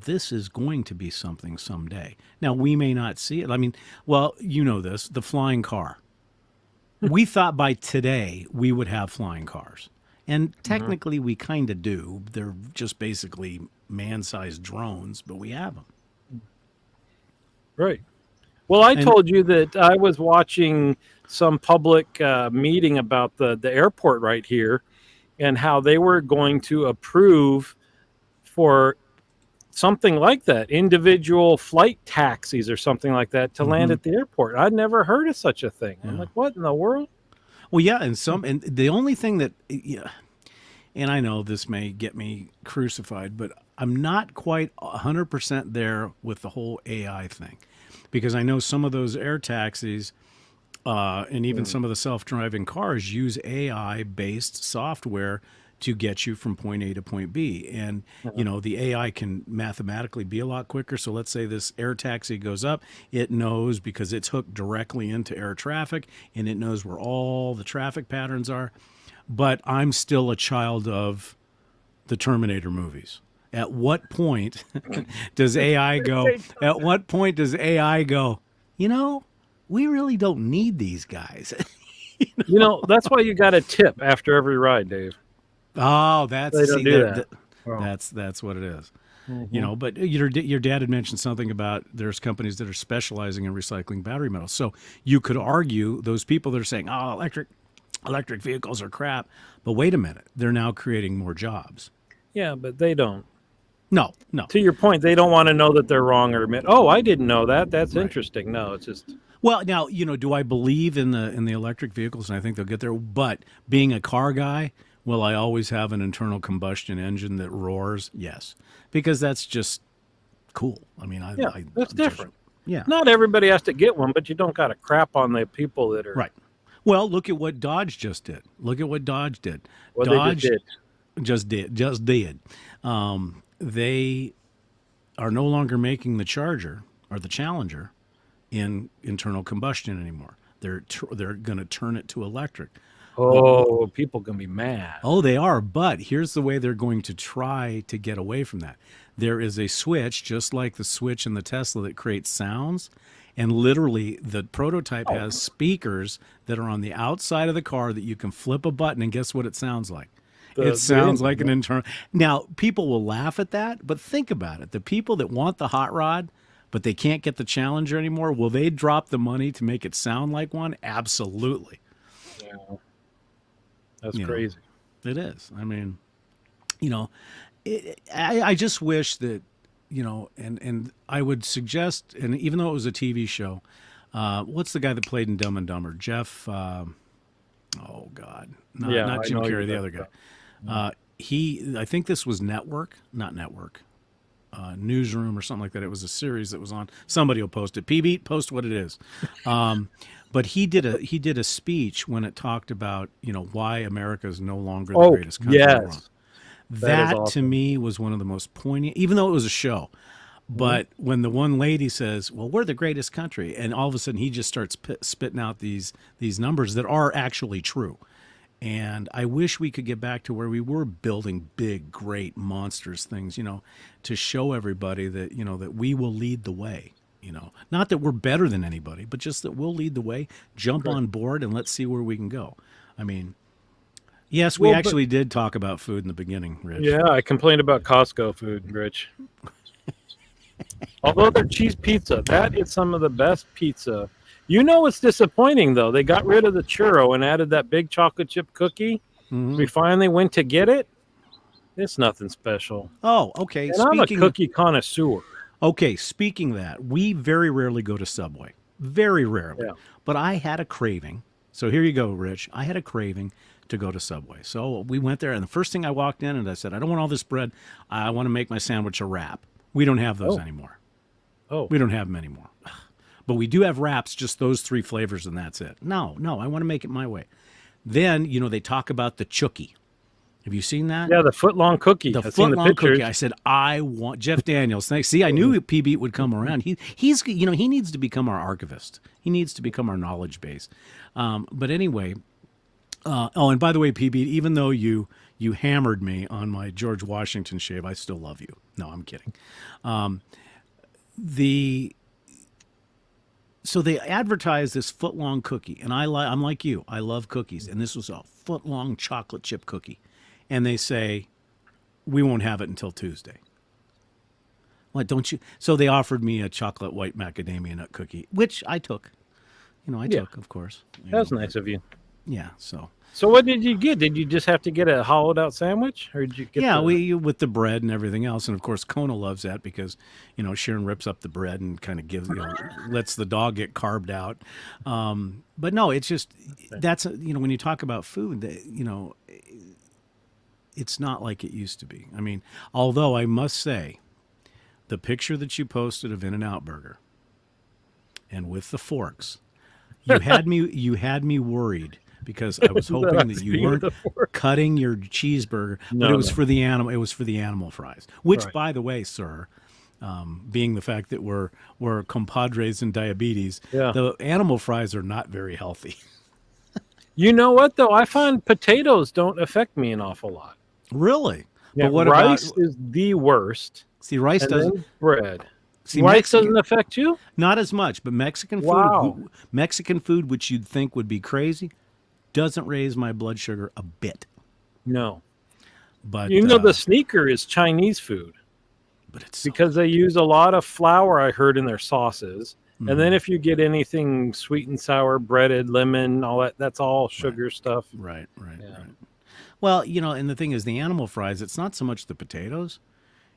this is going to be something someday. Now, we may not see it. I mean, well, the flying car. We thought by today we would have flying cars. And technically we kind of do. They're just basically man-sized drones, but we have them. right. Well, I told you that I was watching some public meeting about the airport right here and how they were going to approve for something like that, individual flight taxis or something like that to land at the airport. I'd never heard of such a thing. I'm like, what in the world? Well, yeah, and the only thing that, and I know this may get me crucified, but I'm not quite 100% there with the whole AI thing, because I know some of those air taxis and even some of the self-driving cars use AI-based software to get you from point A to point B. And, the AI can mathematically be a lot quicker. So let's say this air taxi goes up, it knows, because it's hooked directly into air traffic, and it knows where all the traffic patterns are. But I'm still a child of the Terminator movies. At what point does AI go, we really don't need these guys? That's why you got a tip after every ride, Dave. Oh, They don't do that. That's what it is. But your dad had mentioned something about there's companies that are specializing in recycling battery metals. So you could argue those people that are saying, "Oh, electric vehicles are crap," but wait a minute, they're now creating more jobs. Yeah, but they don't. No. To your point, they don't want to know that they're wrong or admit, "Oh, I didn't know that. That's interesting." No, it's just. Well, now, do I believe in the electric vehicles, and I think they'll get there? But being a car guy, will I always have an internal combustion engine that roars? Yes, because that's just cool. I mean, that's different. Yeah, not everybody has to get one, but you don't got to crap on the people that are right. Well, look at what Dodge just did. What Dodge did. Just did. They are no longer making the Charger or the Challenger in internal combustion anymore. They're going to turn it to electric. Oh, people can be mad. Oh, they are. But here's the way they're going to try to get away from that. There is a switch, just like the switch in the Tesla, that creates sounds. And literally, the prototype has speakers that are on the outside of the car that you can flip a button, and guess what it sounds like? It sounds like an internal. Now, people will laugh at that, but think about it. The people that want the hot rod, but they can't get the Challenger anymore, will they drop the money to make it sound like one? Absolutely. Yeah. That's crazy. It is. I mean, I just wish that, and I would suggest, and even though it was a TV show, what's the guy that played in Dumb and Dumber? Jeff, not Jim Carrey, the other guy. I think this was Newsroom or something like that. It was a series that was on. Somebody will post it. P-Beat, post what it is. But he did a speech when it talked about, why America is no longer the Oh, greatest country in the world. yes. That is to awesome. me was one of the most poignant, even though it was a show. But when the one lady says, "Well, we're the greatest country," and all of a sudden he just starts spitting out these numbers that are actually true. And I wish we could get back to where we were building big, great, monstrous things, to show everybody that, that we will lead the way. Not that we're better than anybody, but just that we'll lead the way, jump on board, and let's see where we can go. I mean, yes, we actually did talk about food in the beginning, Rich. Yeah, I complained about Costco food, Rich. Although their cheese pizza, that is some of the best pizza. It's disappointing, though. They got rid of the churro and added that big chocolate chip cookie. Mm-hmm. We finally went to get it. It's nothing special. Oh, okay. And I'm a cookie connoisseur. Okay, speaking of that, we very rarely go to Subway. Very rarely. Yeah. But I had a craving. So here you go, Rich. I had a craving to go to Subway. So we went there, and the first thing I walked in, and I said, I don't want all this bread. I want to make my sandwich a wrap. We don't have those anymore. Oh. We don't have them anymore. But we do have wraps, just those 3 flavors, and that's it. No, I want to make it my way. Then, they talk about the Chookie. Have you seen that? Yeah, the foot-long cookie. The foot-long cookie. I said, I want Jeff Daniels. Thanks. See, I knew PB would come around. He needs to become our archivist. He needs to become our knowledge base. But anyway, and by the way, PB, even though you hammered me on my George Washington shave, I still love you. No, I'm kidding. So they advertise this foot-long cookie, and I'm like you. I love cookies, and this was a foot-long chocolate chip cookie. And they say, we won't have it until Tuesday. What, don't you? So they offered me a chocolate white macadamia nut cookie, which I took. I took, of course. That's nice of you. Yeah, so what did you get? Did you just have to get a hollowed out sandwich, or did you get? We with the bread and everything else, and of course Kona loves that because Sharon rips up the bread and kind of gives lets the dog get carved out. But no, it's just that's when you talk about food, it's not like it used to be. I mean, although I must say, the picture that you posted of In-N-Out Burger and with the forks, you had me worried. Because I was hoping that you weren't cutting your cheeseburger, but it was for the animal. It was for the animal fries. Which, by the way, sir, being the fact that we're compadres in diabetes, the animal fries are not very healthy. You know what though? I find potatoes don't affect me an awful lot. Really? Yeah, but what rice is the worst. See, rice doesn't. Bread. See, rice doesn't affect you? Not as much, but Mexican food, which you'd think would be crazy, doesn't raise my blood sugar a bit. No. But the sneaker is Chinese food. But it's because they use a lot of flour, I heard, in their sauces. Mm-hmm. And then if you get anything sweet and sour, breaded, lemon, all that's all sugar stuff. Right. Well, and the thing is, the animal fries, it's not so much the potatoes.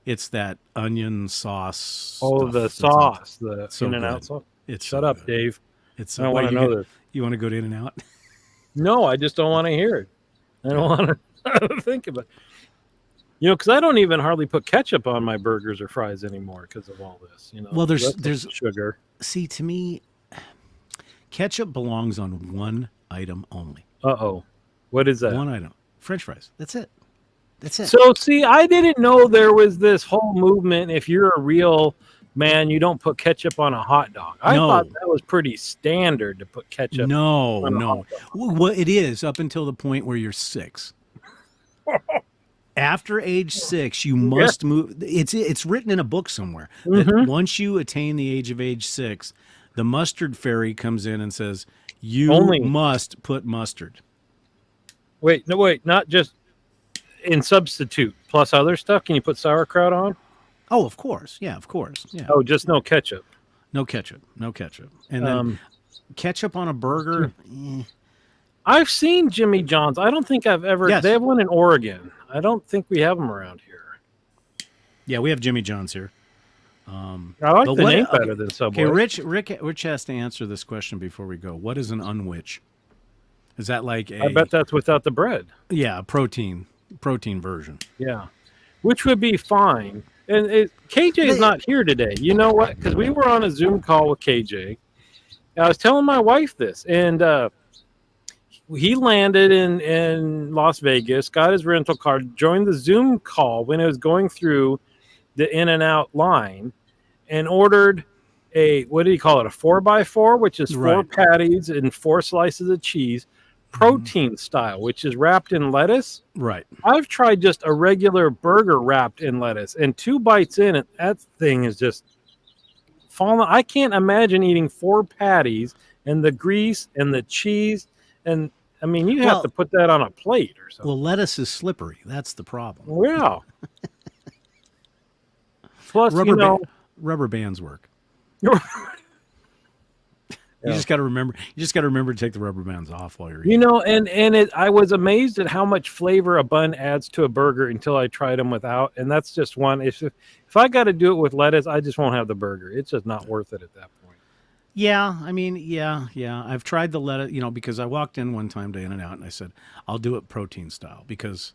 It's that onion sauce. Oh, the sauce, the In-N-Out sauce. Shut up, Dave. It's I don't want to know this. You want to go to In-N-Out? No, I just don't want to hear it. I don't want to think about it. Because I don't even hardly put ketchup on my burgers or fries anymore because of all this. Well, there's sugar. See, to me, ketchup belongs on one item only. Uh-oh. What is that? One item. French fries. That's it. So, see, I didn't know there was this whole movement. If you're a real man, you don't put ketchup on a hot dog. I thought that was pretty standard to put ketchup on a hot dog. Well, it is up until the point where you're 6. After age 6, you must move. It's written in a book somewhere that once you attain the age 6, the mustard fairy comes in and says, you must put mustard. Wait, not just in substitute plus other stuff. Can you put sauerkraut on? Oh, of course. Yeah, of course. Yeah. Oh, just no ketchup. No ketchup. And then ketchup on a burger. I've seen Jimmy John's. I don't think I've ever. Yes. They have one in Oregon. I don't think we have them around here. Yeah, we have Jimmy John's here. I like the name better than Subway. Okay, Rich has to answer this question before we go. What is an unwich? Is that like a? I bet that's without the bread. Yeah, a protein version. Yeah, which would be fine. And KJ is not here today. You know what? Because we were on a Zoom call with KJ, I was telling my wife this, and he landed in Las Vegas, got his rental car, joined the Zoom call when it was going through the in and out line, and ordered a, what do you call it, a 4x4, which is four Right. patties and 4 slices of cheese, protein style, which is wrapped in lettuce. Right. I've tried just a regular burger wrapped in lettuce, and 2 bites in it, that thing is just falling. I can't imagine eating 4 patties and the grease and the cheese, and I mean, you have to put that on a plate or something. Well, lettuce is slippery. That's the problem. Wow. Plus, rubber bands work. you You just got to remember. You just got to remember to take the rubber bands off while you're eating. I was amazed at how much flavor a bun adds to a burger until I tried them without, and that's just one. If I got to do it with lettuce, I just won't have the burger. It's just not worth it at that point. Yeah, I mean, yeah. I've tried the lettuce, because I walked in one time to In-N-Out and I said, I'll do it protein style because,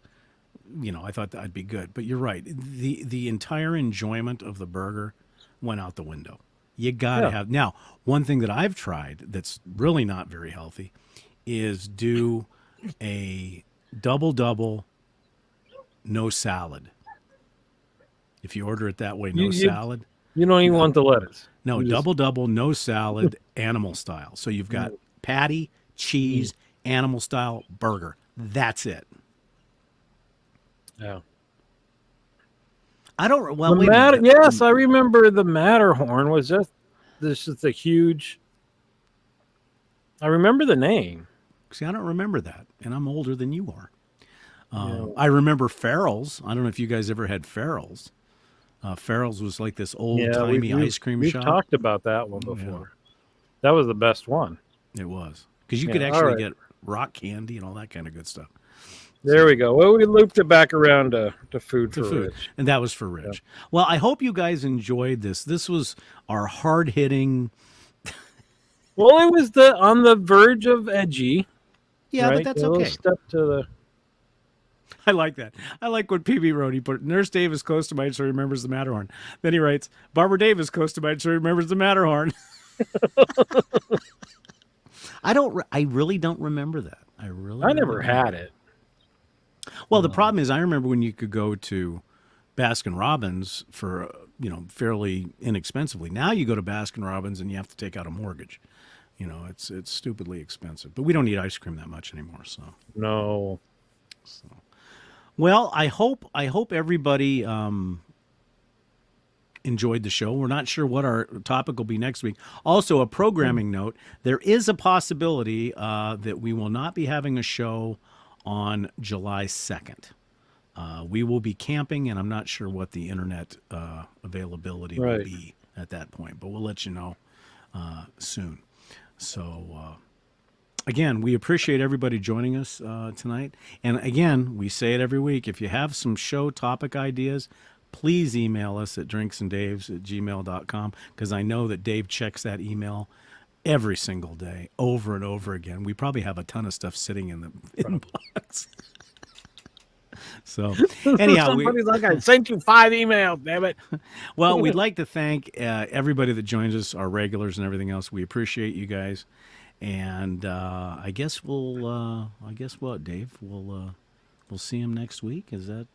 I thought that'd be good. But you're right. The entire enjoyment of the burger went out the window. You got to have. Now, one thing that I've tried that's really not very healthy is do a double, no salad. If you order it that way, no salad. You don't even want the lettuce. No, double, no salad, animal style. So you've got patty, cheese, animal style burger. That's it. Yeah. I don't. Well, yes, I remember the Matterhorn was just a huge. I remember the name. See, I don't remember that, and I'm older than you are. I remember Farrell's. I don't know if you guys ever had Farrell's. Farrell's was like this old-timey ice cream shop. We've talked about that one before. That was the best one. It was. Because you could actually get rock candy and all that kind of good stuff. There we go. Well, we looped it back around to food for Rich. And that was for Rich. Yeah. Well, I hope you guys enjoyed this. This was our hard-hitting... Well, it was on the verge of edgy. Yeah, but that's okay. Step to the... I like that. I like what PB wrote. He put, Nurse Dave is close to mind, so he remembers the Matterhorn. Then he writes, Barbara Dave is close to mind, so he remembers the Matterhorn. I really don't remember that. I never had it. Well, the problem is I remember when you could go to Baskin Robbins for, fairly inexpensively. Now you go to Baskin Robbins and you have to take out a mortgage. It's stupidly expensive. But we don't eat ice cream that much anymore, so. No. So. Well, I hope everybody enjoyed the show. We're not sure what our topic will be next week. Also, a programming note, there is a possibility that we will not be having a show on July 2nd. We will be camping, and I'm not sure what the internet availability will be at that point, but we'll let you know soon. So, again, we appreciate everybody joining us tonight. And again, we say it every week. If you have some show topic ideas, please email us at drinksanddaves@gmail.com, because I know that Dave checks that email every single day, over and over again. We probably have a ton of stuff sitting in the inbox. So anyhow, somebody's like, I sent you 5 emails, damn it. Well, we'd like to thank everybody that joins us, our regulars and everything else. We appreciate you guys. And I guess what, Dave? We'll see him next week. Is that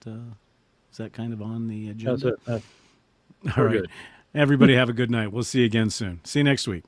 kind of on the agenda? That's it. All right. Good. Everybody have a good night. We'll see you again soon. See you next week.